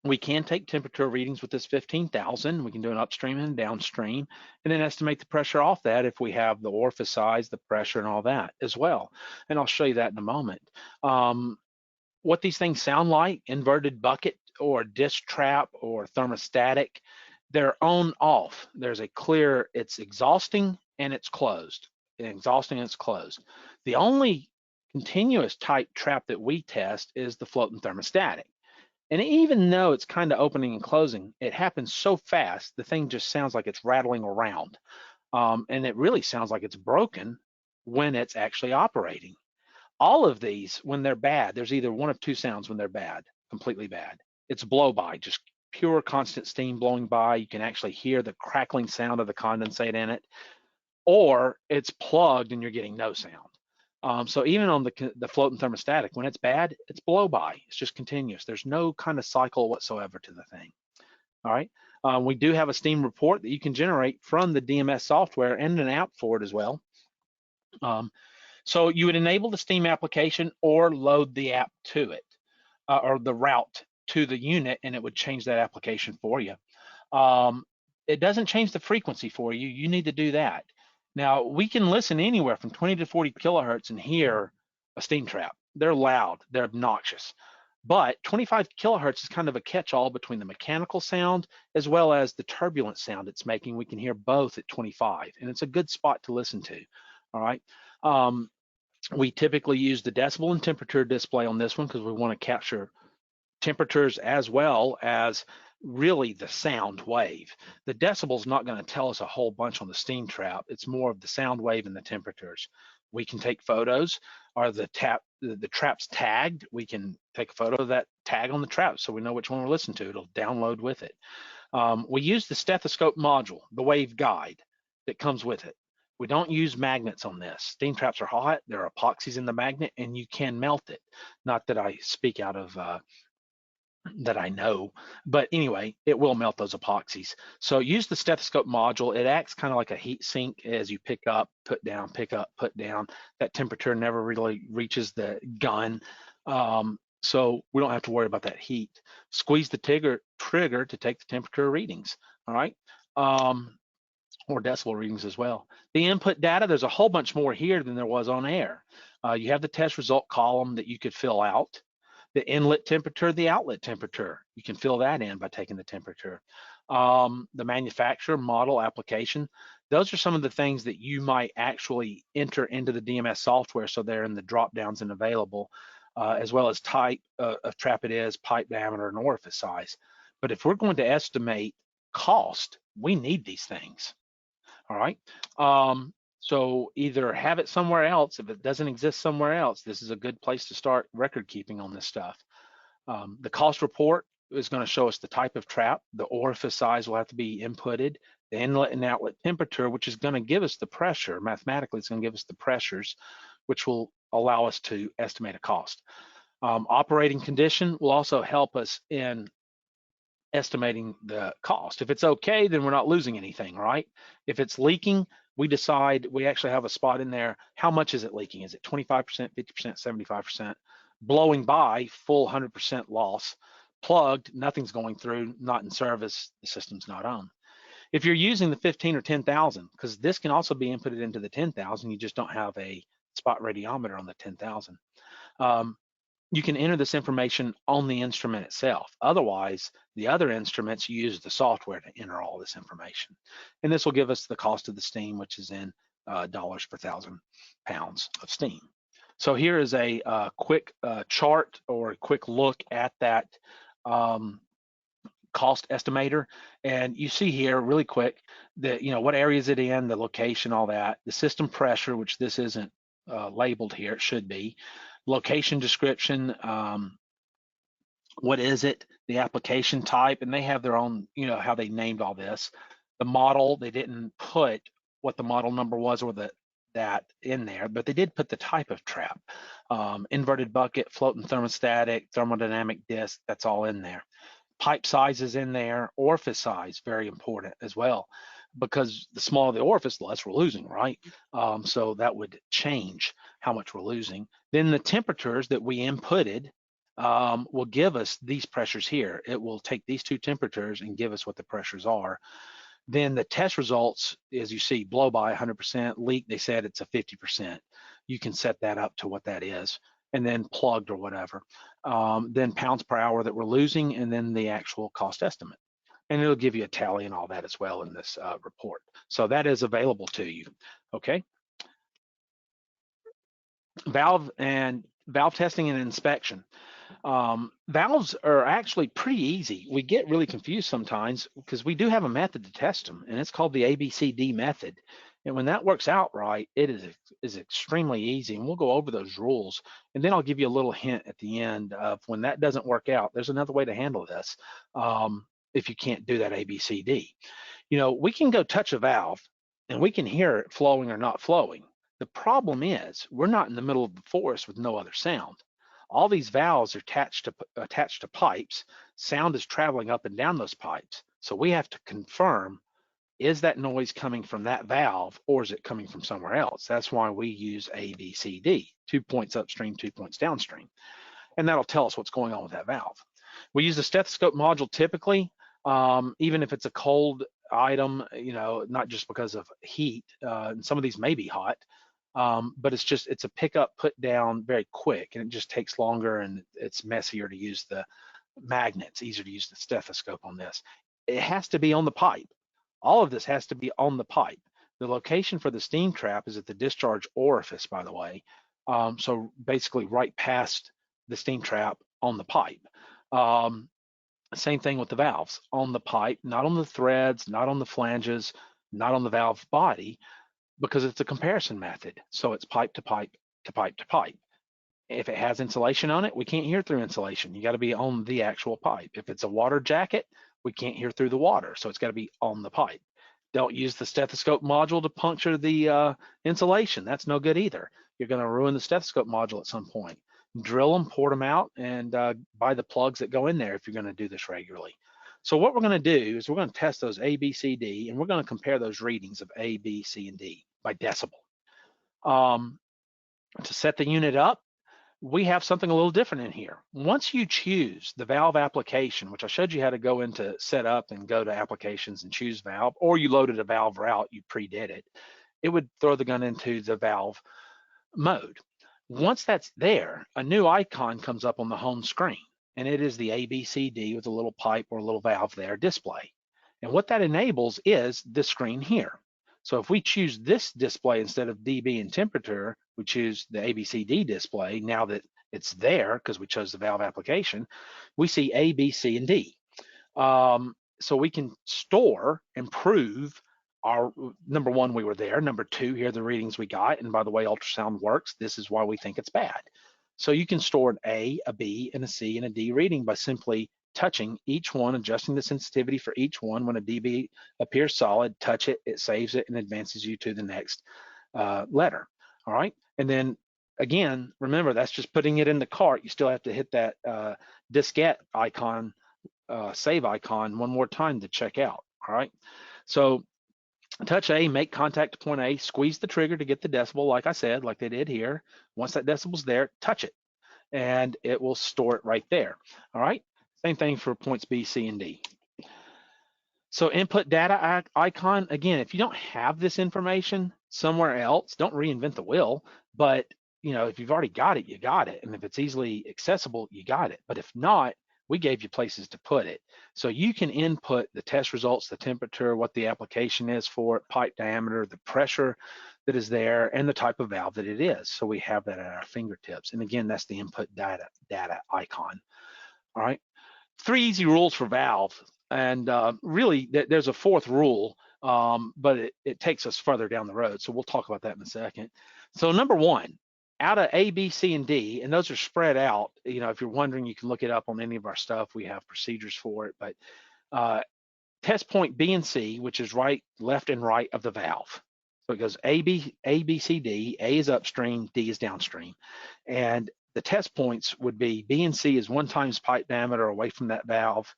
We can take temperature readings with this 15,000. We can do an upstream and downstream, and then estimate the pressure off that if we have the orifice size, the pressure, and all that as well. And I'll show you that in a moment. What these things sound like, inverted bucket or disc trap or thermostatic, they're on off. There's a clear, it's exhausting and it's closed. Exhausting and it's closed. The only continuous type trap that we test is the floating thermostatic. And even though it's kind of opening and closing, it happens so fast, the thing just sounds like it's rattling around. And it really sounds like it's broken when it's actually operating. All of these, when they're bad, there's either one of two sounds when they're bad, completely bad. It's blow by, just pure constant steam blowing by. You can actually hear the crackling sound of the condensate in it, or it's plugged and you're getting no sound. So even on the floating thermostatic, when it's bad, it's blow by. It's just continuous. There's no kind of cycle whatsoever to the thing. All right. We do have a steam report that you can generate from the DMS software and an app for it as well. So you would enable the steam application or load the app to it, or the route to the unit, and it would change that application for you. It doesn't change the frequency for you. You need to do that. Now, we can listen anywhere from 20 to 40 kilohertz and hear a steam trap. They're loud, they're obnoxious. But 25 kilohertz is kind of a catch-all between the mechanical sound as well as the turbulent sound it's making. We can hear both at 25, and it's a good spot to listen to, all right? We typically use the decibel and temperature display on this one because we want to capture temperatures as well as really the sound wave. The decibel's not going to tell us a whole bunch on the steam trap. It's more of the sound wave and the temperatures. We can take photos. Are the trap's tagged? We can take a photo of that tag on the trap so we know which one we're listening to. It'll download with it. We use the stethoscope module, the wave guide that comes with it. We don't use magnets on this. Steam traps are hot. There are epoxies in the magnet, and you can melt it. Not that I speak out of that I know, but anyway, it will melt those epoxies. So use the stethoscope module. It acts kind of like a heat sink as you pick up, put down, pick up, put down. That temperature never really reaches the gun. So we don't have to worry about that heat. Squeeze the trigger to take the temperature readings, all right? Or decibel readings as well. The input data, there's a whole bunch more here than there was on air. You have the test result column that you could fill out. The inlet temperature, the outlet temperature, you can fill that in by taking the temperature. The manufacturer, model, application, those are some of the things that you might actually enter into the DMS software so they're in the drop downs and available, as well as type of trap it is, pipe diameter, and orifice size. But if we're going to estimate cost, we need these things, all right? So either have it somewhere else. If it doesn't exist somewhere else, this is a good place to start record keeping on this stuff. The cost report is going to show us the type of trap. The orifice size will have to be inputted. The inlet and outlet temperature, which is going to give us the pressure. Mathematically, it's going to give us the pressures, which will allow us to estimate a cost. Operating condition will also help us in estimating the cost. If it's okay, then we're not losing anything, right? If it's leaking, we decide, we actually have a spot in there, how much is it leaking? Is it 25%, 50%, 75%? Blowing by, full 100% loss. Plugged, nothing's going through, not in service, the system's not on. If you're using the 15 or 10,000, because this can also be inputted into the 10,000, you just don't have a spot radiometer on the 10,000. you can enter this information on the instrument itself. Otherwise, the other instruments use the software to enter all this information. And this will give us the cost of the steam, which is in dollars per 1,000 pounds of steam. So here is a quick chart or a quick look at that cost estimator. And you see here really quick that, what area is it in, the location, all that, the system pressure, which this isn't labeled here, it should be, location description, what is it, the application type, and they have their own, how they named all this. The model, they didn't put what the model number was or that in there, but they did put the type of trap. Inverted bucket, floating thermostatic, thermodynamic disc, that's all in there. Pipe size is in there, orifice size, very important as well, because the smaller the orifice, the less we're losing, right? So that would change how much we're losing. Then the temperatures that we inputted will give us these pressures here. It will take these two temperatures and give us what the pressures are. Then the test results, as you see, blow by 100%, leak, they said it's a 50%. You can set that up to what that is, and then plugged or whatever. Then pounds per hour that we're losing, and then the actual cost estimate. And it'll give you a tally and all that as well in this report. So that is available to you, okay? Valve testing and inspection. Valves are actually pretty easy. We get really confused sometimes because we do have a method to test them, and it's called the ABCD method. And when that works out right, it is extremely easy, and we'll go over those rules. And then I'll give you a little hint at the end of when that doesn't work out, there's another way to handle this if you can't do that ABCD. We can go touch a valve, and we can hear it flowing or not flowing. The problem is we're not in the middle of the forest with no other sound. All these valves are attached to pipes. Sound is traveling up and down those pipes. So we have to confirm, is that noise coming from that valve or is it coming from somewhere else? That's why we use ABCD, 2 points upstream, 2 points downstream. And that'll tell us what's going on with that valve. We use the stethoscope module typically, even if it's a cold item, not just because of heat. And some of these may be hot. But it's a pick up, put down very quick, and it just takes longer, and it's messier to use the magnets, easier to use the stethoscope on this. It has to be on the pipe. All of this has to be on the pipe. The location for the steam trap is at the discharge orifice, by the way. So basically right past the steam trap on the pipe. Same thing with the valves, on the pipe, not on the threads, not on the flanges, not on the valve body, because it's a comparison method. So it's pipe to pipe to pipe to pipe. If it has insulation on it, we can't hear through insulation. You got to be on the actual pipe. If it's a water jacket, we can't hear through the water. So it's got to be on the pipe. Don't use the stethoscope module to puncture the insulation. That's no good either. You're going to ruin the stethoscope module at some point. Drill them, port them out, and buy the plugs that go in there if you're going to do this regularly. So what we're going to do is we're going to test those A, B, C, D, and we're going to compare those readings of A, B, C, and D by decibel. To set the unit up, we have something a little different in here. Once you choose the valve application, which I showed you how to go into setup and go to applications and choose valve, or you loaded a valve route, you pre-did it, it would throw the gun into the valve mode. Once that's there, a new icon comes up on the home screen, and it is the ABCD with a little pipe or a little valve there display. And what that enables is this screen here. So if we choose this display instead of dB and temperature, we choose the ABCD display. Now that it's there, because we chose the valve application, we see A, B, C, and D. So we can store and prove our, number one, we were there. Number two, here are the readings we got. And by the way, ultrasound works. This is why we think it's bad. So you can store an A, a B, and a C, and a D reading by simply touching each one, adjusting the sensitivity for each one. When a dB appears solid, touch it, it saves it and advances you to the next letter. All right. And then again, remember, that's just putting it in the cart. You still have to hit that diskette icon, save icon one more time to check out. All right. So touch A, make contact to point A, squeeze the trigger to get the decibel, like I said, like they did here. Once that decibel's there, touch it, and it will store it right there. All right. Same thing for points B, C, and D. So input data icon, again, if you don't have this information somewhere else, don't reinvent the wheel, but if you've already got it, you got it. And if it's easily accessible, you got it. But if not, we gave you places to put it. So you can input the test results, the temperature, what the application is for it, pipe diameter, the pressure that is there, and the type of valve that it is. So we have that at our fingertips. And again, that's the input data icon. All right. 3 easy rules for valve. And really, there's a fourth rule, but it takes us further down the road. So we'll talk about that in a second. So number 1, out of A, B, C, and D, and those are spread out. If you're wondering, you can look it up on any of our stuff. We have procedures for it. But test point B and C, which is right, left, and right of the valve. So it goes A, B, C, D. A is upstream, D is downstream. And the test points would be B and C is 1 times pipe diameter away from that valve,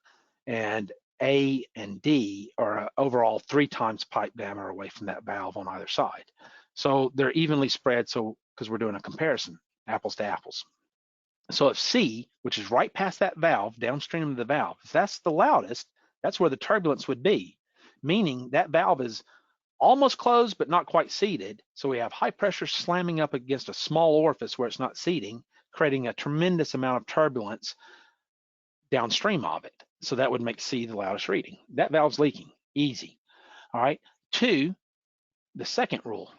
and A and D are overall 3 times pipe diameter away from that valve on either side. So they're evenly spread, so because we're doing a comparison, apples to apples. So if C, which is right past that valve, downstream of the valve, if that's the loudest, that's where the turbulence would be, meaning that valve is almost closed but not quite seated. So we have high pressure slamming up against a small orifice where it's not seating, creating a tremendous amount of turbulence downstream of it. So that would make C the loudest reading. That valve's leaking, easy. All right. 2, the second rule.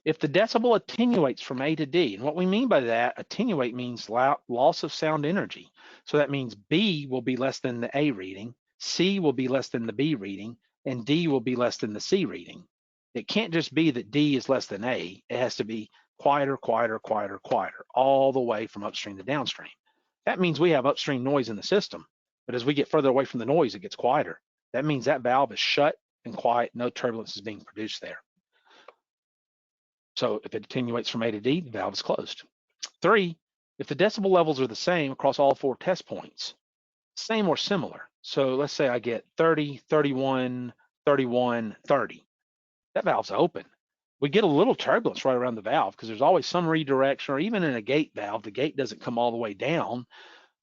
If the decibel attenuates from A to D, and what we mean by that, attenuate means loss of sound energy. So that means B will be less than the A reading, C will be less than the B reading, and D will be less than the C reading. It can't just be that D is less than A. It has to be quieter, quieter, quieter, quieter, all the way from upstream to downstream. That means we have upstream noise in the system, but as we get further away from the noise, it gets quieter. That means that valve is shut and quiet, no turbulence is being produced there. So if it attenuates from A to D, the valve is closed. 3, if the decibel levels are the same across all 4 test points, same or similar. So let's say I get 30, 31, 31, 30. That valve's open. We get a little turbulence right around the valve because there's always some redirection, or even in a gate valve, the gate doesn't come all the way down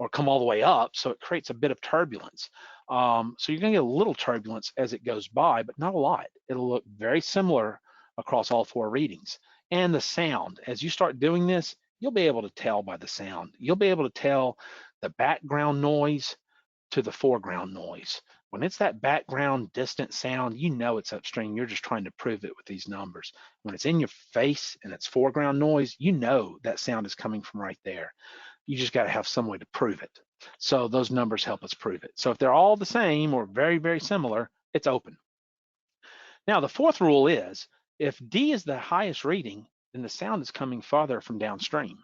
or come all the way up, so it creates a bit of turbulence. So you're gonna get a little turbulence as it goes by, but not a lot. It'll look very similar across all 4 readings. And the sound, as you start doing this, you'll be able to tell by the sound. You'll be able to tell the background noise to the foreground noise. When it's that background distant sound, you know it's upstream. You're just trying to prove it with these numbers. When it's in your face and it's foreground noise, you know that sound is coming from right there. You just got to have some way to prove it. So those numbers help us prove it. So if they're all the same or very, very similar, it's open. Now, the fourth rule is, if D is the highest reading, then the sound is coming farther from downstream.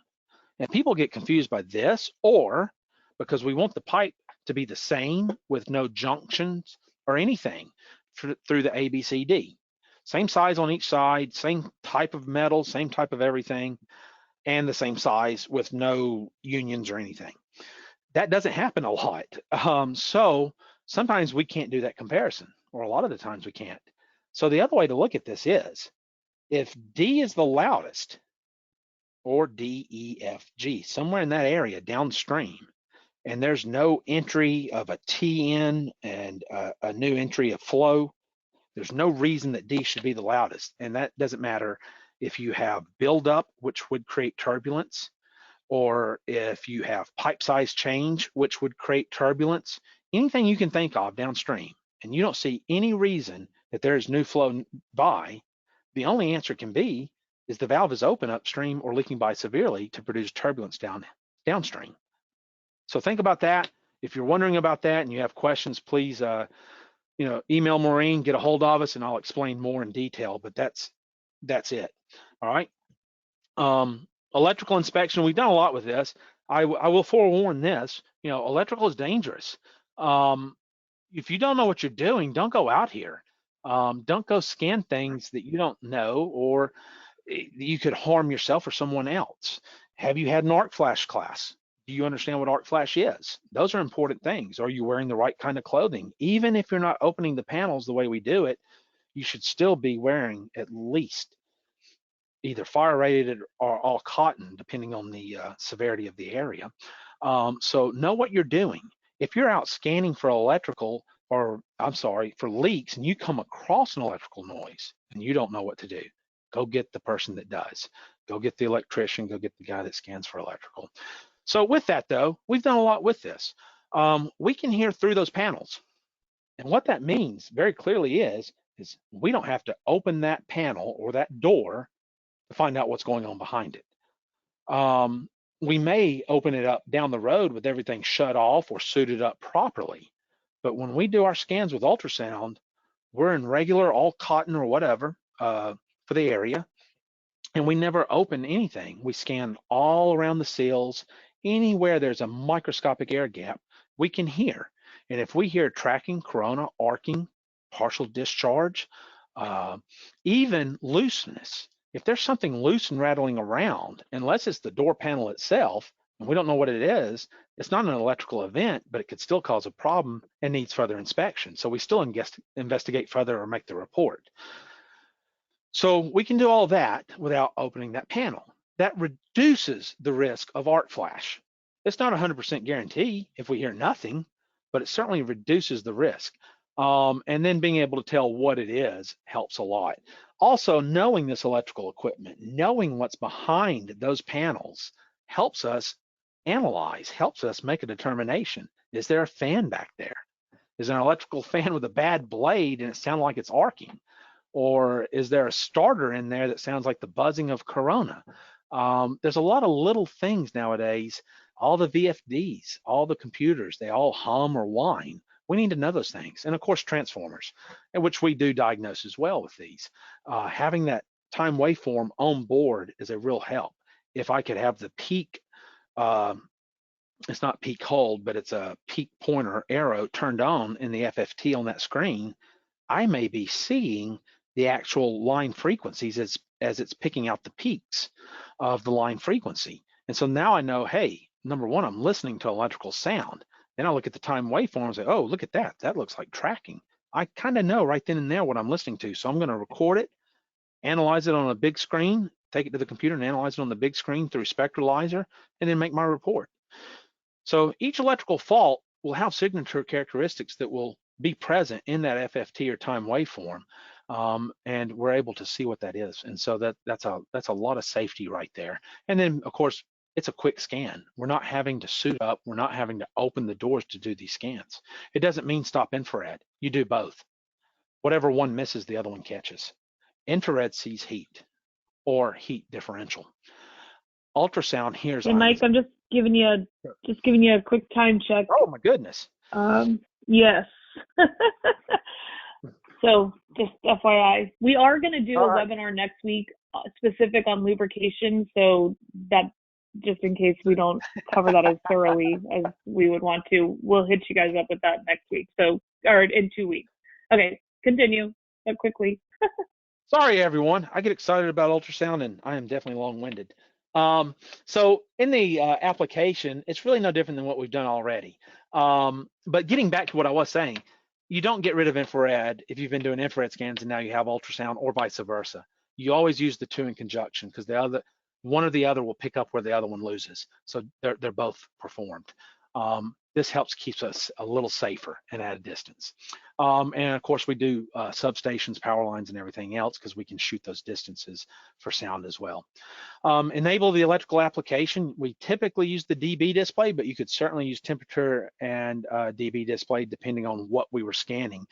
And people get confused by this, or because we want the pipe to be the same with no junctions or anything through the ABCD. Same size on each side, same type of metal, same type of everything, and the same size with no unions or anything. That doesn't happen a lot. So sometimes we can't do that comparison, or a lot of the times we can't. So the other way to look at this is, if D is the loudest, or D, E, F, G, somewhere in that area downstream, and there's no entry of a T in and a new entry of flow, there's no reason that D should be the loudest. And that doesn't matter if you have buildup, which would create turbulence, or if you have pipe size change, which would create turbulence, anything you can think of downstream, and you don't see any reason that there is new flow by, the only answer can be is the valve is open upstream or leaking by severely to produce turbulence downstream. So think about that. If you're wondering about that and you have questions, please email Maureen, get a hold of us, and I'll explain more in detail, but that's it. All right. Electrical inspection, we've done a lot with this. I will forewarn this, electrical is dangerous. If you don't know what you're doing, don't go out here. Don't go scan things that you don't know, or you could harm yourself or someone else. Have you had an arc flash class? Do you understand what arc flash is? Those are important things. Are you wearing the right kind of clothing? Even if you're not opening the panels the way we do it, you should still be wearing at least either fire rated or all cotton, depending on the severity of the area. So know what you're doing. If you're out scanning for for leaks, and you come across an electrical noise and you don't know what to do, go get the person that does. Go get the electrician, go get the guy that scans for electrical. So with that though, we've done a lot with this. We can hear through those panels. And what that means very clearly is we don't have to open that panel or that door to find out what's going on behind it. We may open it up down the road with everything shut off or suited up properly. But when we do our scans with ultrasound, we're in regular all cotton or whatever for the area, and we never open anything. We scan all around the seals. Anywhere there's a microscopic air gap, we can hear. And if we hear tracking, corona, arcing, partial discharge, even looseness, if there's something loose and rattling around, unless it's the door panel itself, and we don't know what it is, it's not an electrical event, but it could still cause a problem and needs further inspection. So we still investigate further or make the report. So we can do all that without opening that panel. That reduces the risk of arc flash. It's not 100% guarantee if we hear nothing, but it certainly reduces the risk. And then being able to tell what it is helps a lot. Also, knowing this electrical equipment, knowing what's behind those panels helps us analyze, helps us make a determination. Is there a fan back there? Is there an electrical fan with a bad blade and it sounds like it's arcing? Or is there a starter in there that sounds like the buzzing of corona? There's a lot of little things nowadays. All the VFDs, all the computers, they all hum or whine. We need to know those things. And of course, transformers, in which we do diagnose as well with these. Having that time waveform on board is a real help. If I could have the peak, it's not peak hold, but it's a peak pointer arrow turned on in the FFT on that screen, I may be seeing the actual line frequencies as it's picking out the peaks of the line frequency. And so now I know, hey, number one, I'm listening to electrical sound. Then I look at the time waveform and say, oh, look at that. That looks like tracking. I kind of know right then and there what I'm listening to. So I'm going to record it, analyze it on a big screen, take it to the computer and analyze it on the big screen through Spectralyzer, and then make my report. So each electrical fault will have signature characteristics that will be present in that FFT or time waveform, and we're able to see what that is. And so that's a lot of safety right there. And then of course, it's a quick scan. We're not having to suit up. We're not having to open the doors to do these scans. It doesn't mean stop infrared. You do both. Whatever one misses, the other one catches. Infrared sees heat or heat differential. Ultrasound hears. Hey, Mike, I'm just giving you a quick time check. Oh my goodness. Yes. So just FYI, we are going to do a webinar next week specific on lubrication. So that, just in case we don't cover that as thoroughly as we would want to, we'll hit you guys up with that next week. So, or in 2 weeks. Okay, continue, but quickly. Sorry, everyone. I get excited about ultrasound, and I am definitely long-winded. So in the application, it's really no different than what we've done already. But getting back to what I was saying, you don't get rid of infrared if you've been doing infrared scans and now you have ultrasound, or vice versa. You always use the two in conjunction because one or the other will pick up where the other one loses. So they're both performed. This helps keeps us a little safer and at a distance. And of course we do substations, power lines, and everything else because we can shoot those distances for sound as well. Enable the electrical application. We typically use the dB display, but you could certainly use temperature and dB display depending on what we were scanning.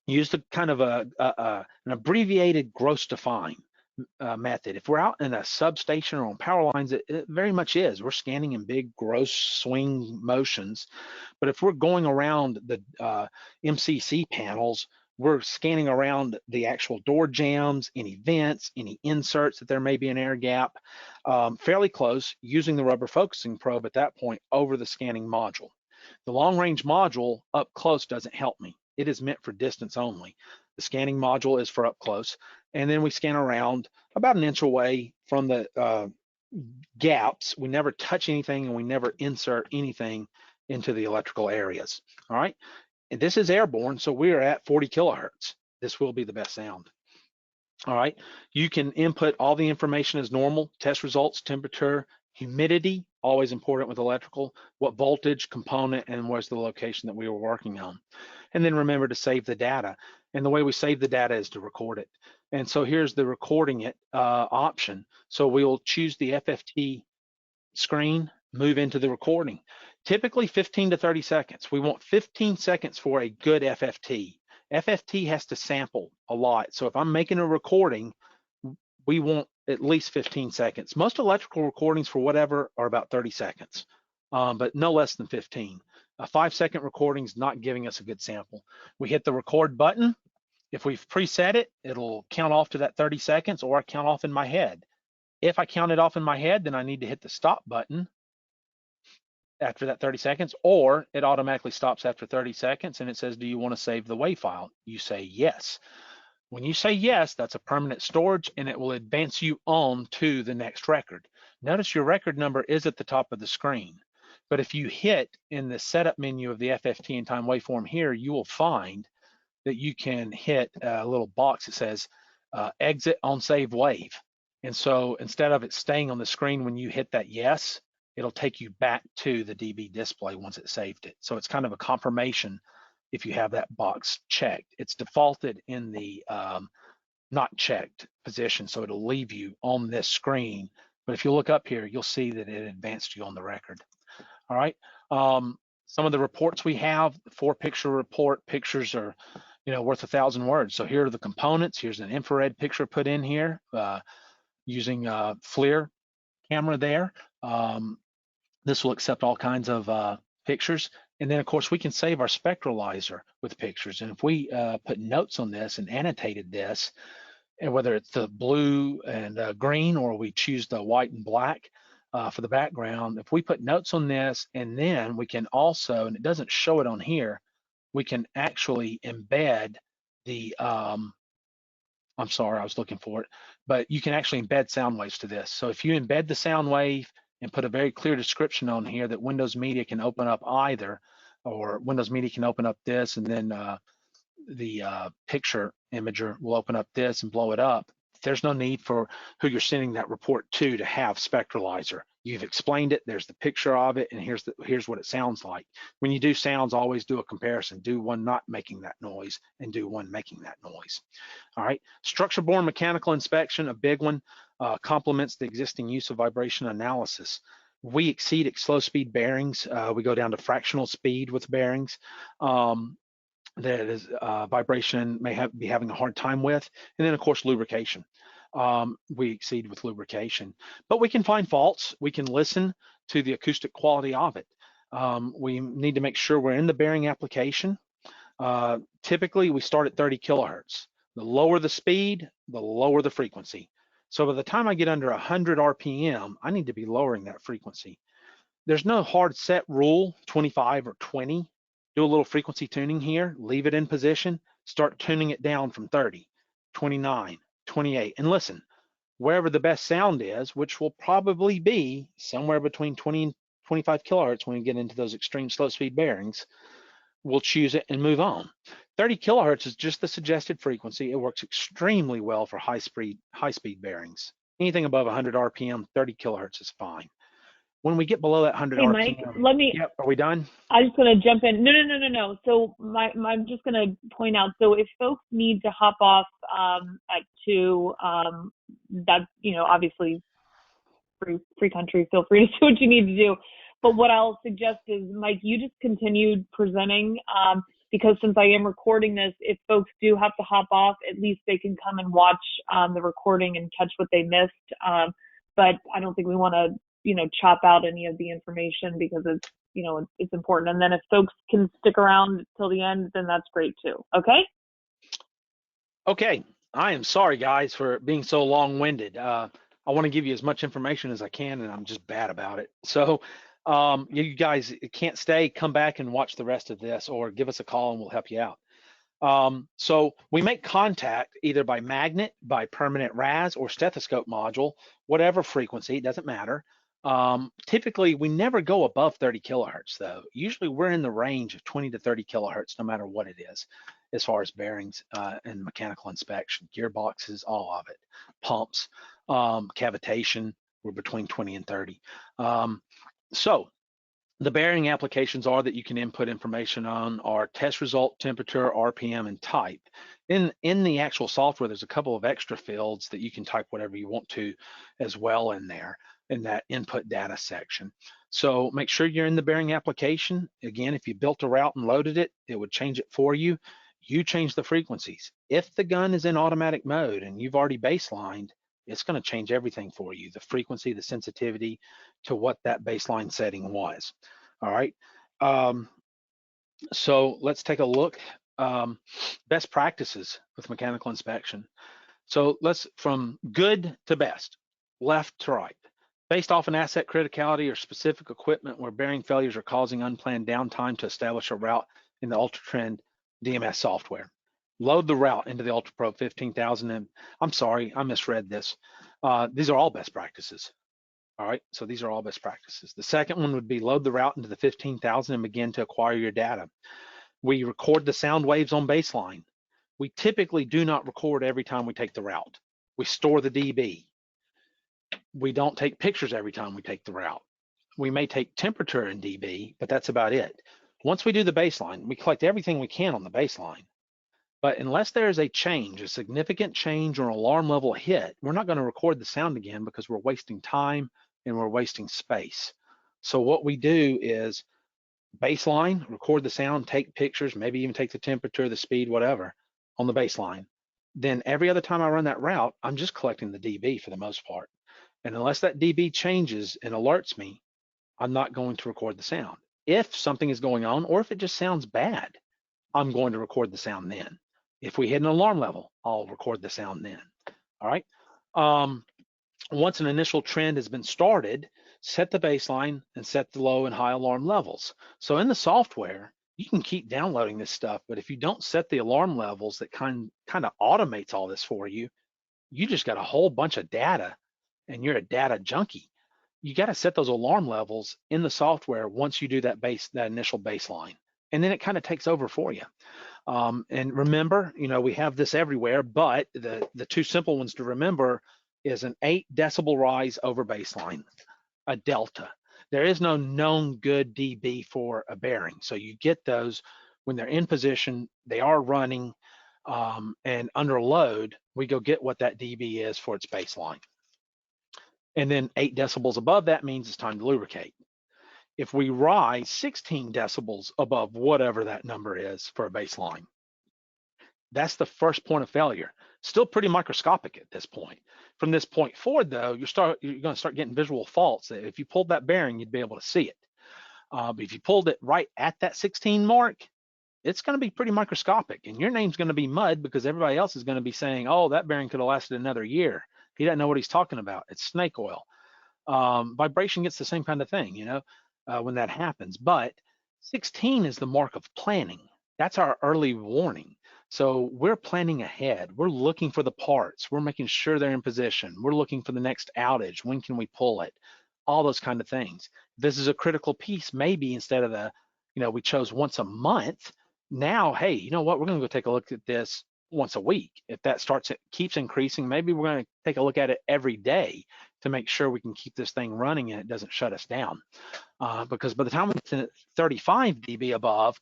Use the kind of an abbreviated gross define method. If we're out in a substation or on power lines, it very much is. We're scanning in big gross swing motions. But if we're going around the MCC panels, we're scanning around the actual door jambs, any vents, any inserts that there may be an air gap, fairly close, using the rubber focusing probe at that point over the scanning module. The long range module up close doesn't help me. It is meant for distance only. The scanning module is for up close. And then we scan around about an inch away from the gaps. We never touch anything and we never insert anything into the electrical areas. All right. And this is airborne, so we are at 40 kilohertz. This will be the best sound. All right. You can input all the information as normal, test results, temperature, humidity, always important with electrical, what voltage, component, and where's the location that we were working on. And then remember to save the data. And the way we save the data is to record it. And so here's the recording it option. So we'll choose the FFT screen, move into the recording. Typically 15 to 30 seconds. We want 15 seconds for a good FFT. FFT has to sample a lot. So if I'm making a recording, we want at least 15 seconds. Most electrical recordings for whatever are about 30 seconds, but no less than 15. A 5-second recording is not giving us a good sample. We hit the record button. If we've preset it, it'll count off to that 30 seconds, or I count off in my head. If I count it off in my head, then I need to hit the stop button after that 30 seconds, or it automatically stops after 30 seconds and it says, do you want to save the WAV file? You say yes. When you say yes, that's a permanent storage and it will advance you on to the next record. Notice your record number is at the top of the screen. But if you hit in the setup menu of the FFT and time waveform here, you will find that you can hit a little box that says exit on save wave. And so instead of it staying on the screen when you hit that yes, it'll take you back to the DB display once it saved it. So it's kind of a confirmation if you have that box checked. It's defaulted in the not checked position, so it'll leave you on this screen. But if you look up here, you'll see that it advanced you on the record. All right. Some of the reports we have, 4-picture report. Pictures are, worth 1,000 words. So here are the components. Here's an infrared picture put in here using FLIR camera there. This will accept all kinds of pictures. And then of course we can save our spectralizer with pictures. And if we put notes on this and annotated this, and whether it's the blue and green, or we choose the white and black for the background, if we put notes on this, and then we can also, and it doesn't show it on here, we can actually embed the, I'm sorry, I was looking for it, but you can actually embed sound waves to this. So if you embed the sound wave and put a very clear description on here that Windows Media can open up either, or Windows Media can open up this, and then the picture imager will open up this and blow it up. There's no need for who you're sending that report to have spectralizer. You've explained it, there's the picture of it, and here's what it sounds like. When you do sounds, always do a comparison. Do one not making that noise and do one making that noise. All right, structure-borne mechanical inspection, a big one, complements the existing use of vibration analysis. We exceed at slow speed bearings. We go down to fractional speed with bearings. That is vibration may be having a hard time with, and then of course lubrication. We exceed with lubrication, but we can find faults. We can listen to the acoustic quality of it. We need to make sure we're in the bearing application. Typically we start at 30 kilohertz. The lower the speed, the lower the frequency. So by the time I get under 100 RPM, I need to be lowering that frequency. There's no hard set rule, 25 or 20. Do a little frequency tuning here, leave it in position, start tuning it down from 30, 29, 28, and listen, wherever the best sound is, which will probably be somewhere between 20 and 25 kilohertz when we get into those extreme slow speed bearings, we'll choose it and move on. 30 kilohertz is just the suggested frequency. It works extremely well for high speed bearings. Anything above 100 RPM, 30 kilohertz is fine. When we get below that 100 RPM, Mike, let me. Yep, are we done? I'm just going to jump in. No. So I'm just going to point out. So if folks need to hop off at 2, that's obviously free country. Feel free to do what you need to do. But what I'll suggest is, Mike, you just continued presenting because since I am recording this, if folks do have to hop off, at least they can come and watch the recording and catch what they missed. But I don't think we want to chop out any of the information because it's it's important. And then if folks can stick around till the end, then that's great too. Okay, I am sorry guys for being so long-winded. I want to give you as much information as I can, and I'm just bad about it. So you guys can't stay, come back and watch the rest of this, or give us a call and we'll help you out. So we make contact either by magnet, by permanent RAS, or stethoscope module, whatever frequency, it doesn't matter. Typically we never go above 30 kilohertz though. Usually we're in the range of 20 to 30 kilohertz no matter what it is, as far as bearings and mechanical inspection, gearboxes, all of it, pumps, cavitation, we're between 20 and 30. So the bearing applications are that you can input information on are test result, temperature, RPM, and type. In the actual software, there's a couple of extra fields that you can type whatever you want to as well in there in that input data section. So make sure you're in the bearing application. Again, if you built a route and loaded it, it would change it for you. You change the frequencies. If the gun is in automatic mode and you've already baselined, it's going to change everything for you, the frequency, the sensitivity to what that baseline setting was. All right. So let's take a look. Best practices with mechanical inspection. So let's from good to best, left to right. Based off an asset criticality or specific equipment where bearing failures are causing unplanned downtime to establish a route in the UltraTrend DMS software. Load the route into the Ultraprobe 15,000. And I'm sorry, I misread this. These are all best practices. All right, so these are all best practices. The second one would be load the route into the 15,000 and begin to acquire your data. We record the sound waves on baseline. We typically do not record every time we take the route. We store the dB. We don't take pictures every time we take the route. We may take temperature in dB, but that's about it. Once we do the baseline, we collect everything we can on the baseline. But unless there is a change, a significant change or alarm level hit, we're not going to record the sound again because we're wasting time and we're wasting space. So what we do is baseline, record the sound, take pictures, maybe even take the temperature, the speed, whatever on the baseline. Then every other time I run that route, I'm just collecting the dB for the most part. And unless that dB changes and alerts me, I'm not going to record the sound. If something is going on or if it just sounds bad, I'm going to record the sound then. If we hit an alarm level, I'll record the sound then. All right. Once an initial trend has been started, set the baseline and set the low and high alarm levels. So in the software, you can keep downloading this stuff, but if you don't set the alarm levels that kind of automates all this for you, you just got a whole bunch of data and you're a data junkie. You got to set those alarm levels in the software once you do that initial baseline, and then it kind of takes over for you. And remember, we have this everywhere, but the two simple ones to remember is an 8 decibel rise over baseline, a delta. There is no known good dB for a bearing. So you get those when they're in position, they are running, and under load, we go get what that dB is for its baseline. And then 8 decibels above that means it's time to lubricate. If we rise 16 decibels above whatever that number is for a baseline, that's the first point of failure. Still pretty microscopic at this point. From this point forward, though, you're going to start getting visual faults. If you pulled that bearing, you'd be able to see it. But if you pulled it right at that 16 mark, it's going to be pretty microscopic, and your name's going to be mud because everybody else is going to be saying, "Oh, that bearing could have lasted another year." He doesn't know what he's talking about. It's snake oil. Vibration gets the same kind of thing, when that happens. But 16 is the mark of planning. That's our early warning. So we're planning ahead. We're looking for the parts. We're making sure they're in position. We're looking for the next outage. When can we pull it? All those kind of things. This is a critical piece. Maybe instead of we chose once a month. Now, hey, you know what? We're going to go take a look at this once a week. If that keeps increasing, maybe we're going to take a look at it every day to make sure we can keep this thing running and it doesn't shut us down. Because by the time it's at 35 dB above,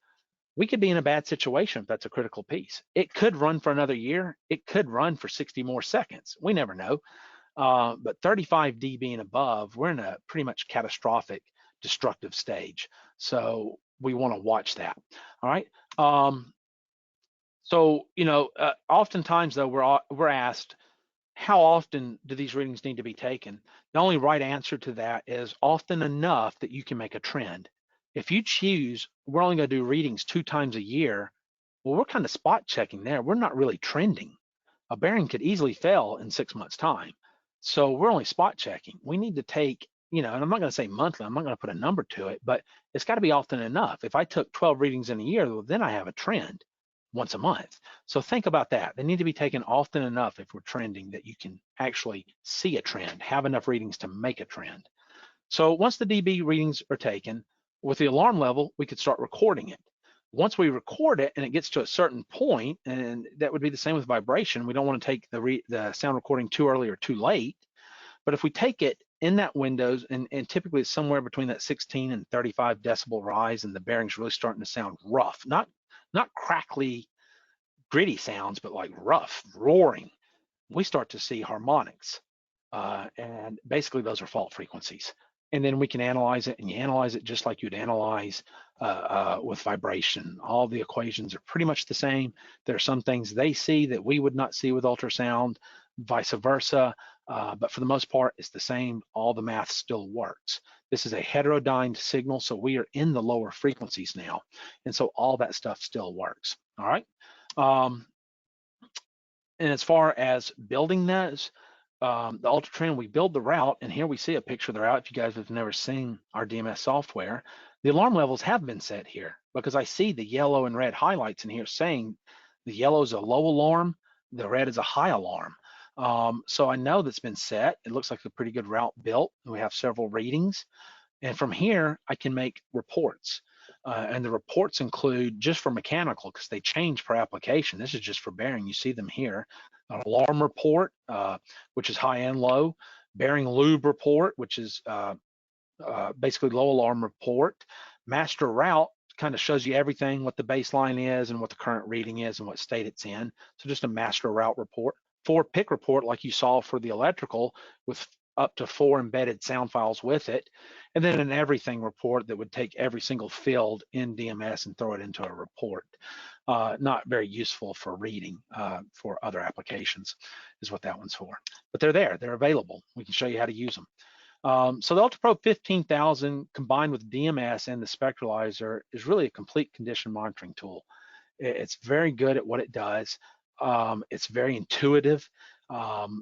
we could be in a bad situation if that's a critical piece. It could run for another year. It could run for 60 more seconds. We never know. But 35 dB and above, we're in a pretty much catastrophic destructive stage. So we want to watch that. All right. Oftentimes though, we're asked, how often do these readings need to be taken? The only right answer to that is often enough that you can make a trend. If you choose, we're only going to do readings 2 times a year, well, we're kind of spot checking there. We're not really trending. A bearing could easily fail in 6 months' time. So we're only spot checking. We need to take, and I'm not going to say monthly, I'm not going to put a number to it, but it's got to be often enough. If I took 12 readings in a year, well, then I have a trend once a month. So think about that. They need to be taken often enough if we're trending that you can actually see a trend, have enough readings to make a trend. So once the dB readings are taken, with the alarm level, we could start recording it. Once we record it and it gets to a certain point, and that would be the same with vibration, we don't want to take the sound recording too early or too late. But if we take it in that windows, and typically it's somewhere between that 16 and 35 decibel rise, and the bearing's really starting to sound rough, not crackly, gritty sounds, but like rough, roaring. We start to see harmonics, and basically those are fault frequencies. And then we can analyze it, and you analyze it just like you'd analyze with vibration. All the equations are pretty much the same. There are some things they see that we would not see with ultrasound, vice versa, but for the most part, it's the same. All the math still works. This is a heterodyned signal, so we are in the lower frequencies now, and so all that stuff still works. All right. And as far as building those, the UltraTrend, we build the route, and here we see a picture of the route. If you guys have never seen our DMS software, the alarm levels have been set here because I see the yellow and red highlights in here saying the yellow is a low alarm, the red is a high alarm. So I know that's been set. It looks like a pretty good route built, and we have several readings. And from here, I can make reports. And the reports include, just for mechanical, because they change per application. This is just for bearing. You see them here. An alarm report, which is high and low. Bearing lube report, which is basically low alarm report. Master route kind of shows you everything, what the baseline is and what the current reading is and what state it's in. So just a master route report. 4 pick report, like you saw for the electrical, with up to 4 embedded sound files with it, and then an everything report that would take every single field in DMS and throw it into a report. Not very useful for reading, for other applications is what that one's for. But they're there, they're available. We can show you how to use them. So the Ultraprobe 15,000 combined with DMS and the spectralizer is really a complete condition monitoring tool. It's very good at what it does. It's very intuitive.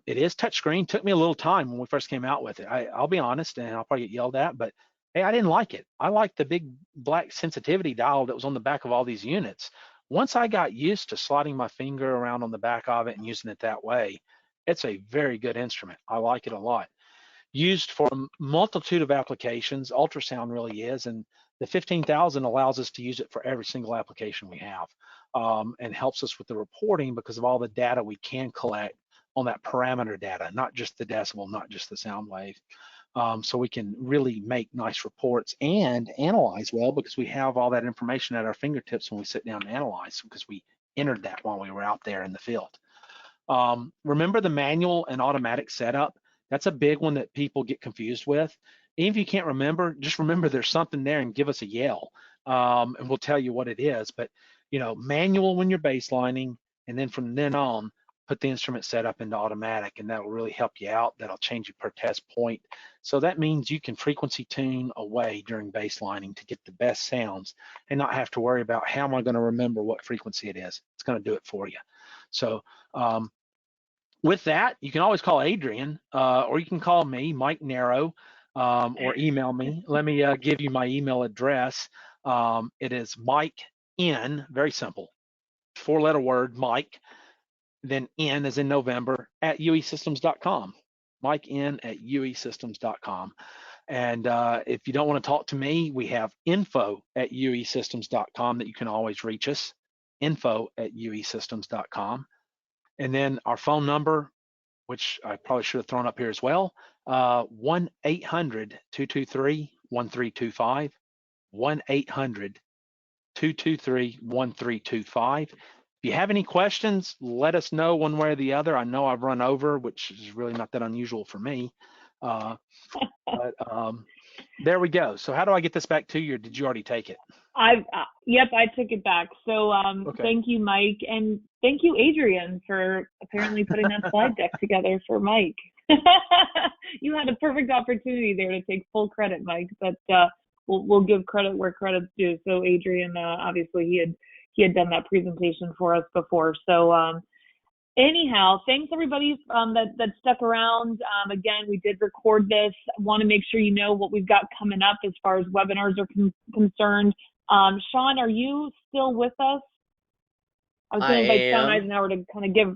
It is touchscreen. Took me a little time when we first came out with it. I'll be honest, and I'll probably get yelled at, but hey, I didn't like it. I liked the big black sensitivity dial that was on the back of all these units. Once I got used to sliding my finger around on the back of it and using it that way, it's a very good instrument. I like it a lot. Used for a multitude of applications, ultrasound really is, and the 15,000 allows us to use it for every single application we have, and helps us with the reporting because of all the data we can collect on that parameter data, not just the decibel, not just the sound wave. So we can really make nice reports and analyze well because we have all that information at our fingertips when we sit down and analyze, because we entered that while we were out there in the field. Remember the manual and automatic setup? That's a big one that people get confused with. Even if you can't remember, just remember there's something there and give us a yell, and we'll tell you what it is. But manual when you're baselining, and then from then on, put the instrument setup into automatic, and that will really help you out. That'll change you per test point. So that means you can frequency tune away during baselining to get the best sounds and not have to worry about how am I going to remember what frequency it is. It's going to do it for you. So with that, you can always call Adrian, or you can call me, Mike Narrow, or email me. Let me give you my email address. It is Mike N, very simple, 4-letter word, Mike, then N as in November, at uesystems.com. Mike N at uesystems.com. And if you don't want to talk to me, we have info at uesystems.com that you can always reach us, info at uesystems.com. And then our phone number, which I probably should have thrown up here as well, 1-800-223-1325, 1-800-223-1325. If you have any questions, let us know one way or the other. I know I've run over, which is really not that unusual for me. But there we go. So how do I get this back to you, or did you already take it? Yep, I took it back. So Okay. Thank you, Mike, and thank you, Adrian, for apparently putting that slide deck together for Mike. You had a perfect opportunity there to take full credit, Mike, but we'll give credit where credit's due. So Adrian, obviously he had done that presentation for us before. So anyhow, thanks everybody that stuck around. Again, we did record this. I want to make sure you know what we've got coming up as far as webinars are concerned. Sean, are you still with us? I was going to invite Sean Eisenhower to kind of give,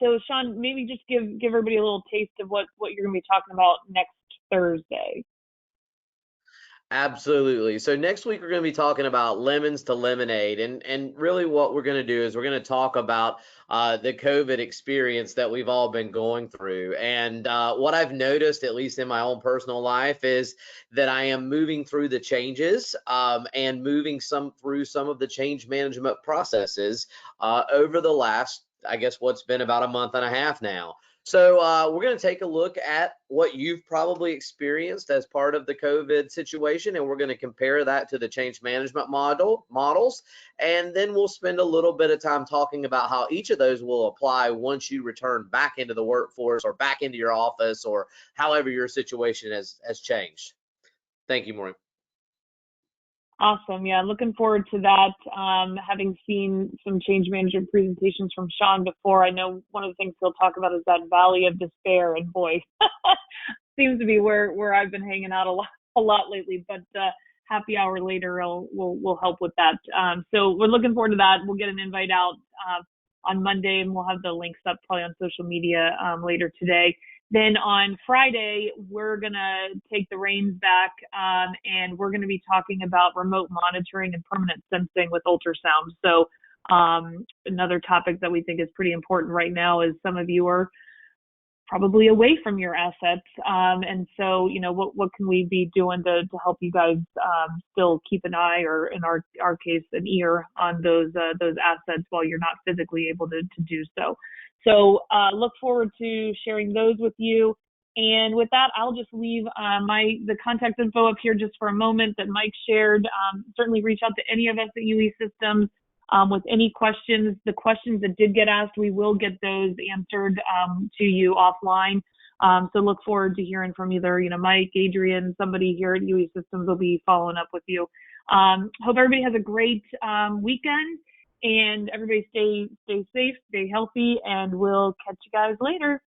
so Sean, maybe just give everybody a little taste of what you're going to be talking about next Thursday. Absolutely. So next week we're going to be talking about lemons to lemonade, and really what we're going to do is we're going to talk about the COVID experience that we've all been going through. And what I've noticed, at least in my own personal life, is that I am moving through the changes and moving through some of the change management processes over the last, I guess, what's been about a month and a half now. So we're going to take a look at what you've probably experienced as part of the COVID situation, and we're going to compare that to the change management models, and then we'll spend a little bit of time talking about how each of those will apply once you return back into the workforce or back into your office or however your situation has changed. Thank you, Maureen. Awesome. Yeah, looking forward to that. Having seen some change management presentations from Sean before, I know one of the things he'll talk about is that valley of despair, and boy, seems to be where I've been hanging out a lot lately. But happy hour later will help with that. So we're looking forward to that. We'll get an invite out on Monday, and we'll have the links up probably on social media later today. Then on Friday, we're going to take the reins back and we're going to be talking about remote monitoring and permanent sensing with ultrasound. So another topic that we think is pretty important right now is some of you are probably away from your assets. And so, what can we be doing to help you guys still keep an eye, or in our case, an ear on those assets while you're not physically able to do so. So look forward to sharing those with you. And with that, I'll just leave the contact info up here just for a moment that Mike shared. Certainly reach out to any of us at UE Systems with any questions. The questions that did get asked, we will get those answered to you offline. So look forward to hearing from either Mike, Adrian, somebody here at UE Systems will be following up with you. Hope everybody has a great weekend. And everybody stay safe, stay healthy, and we'll catch you guys later.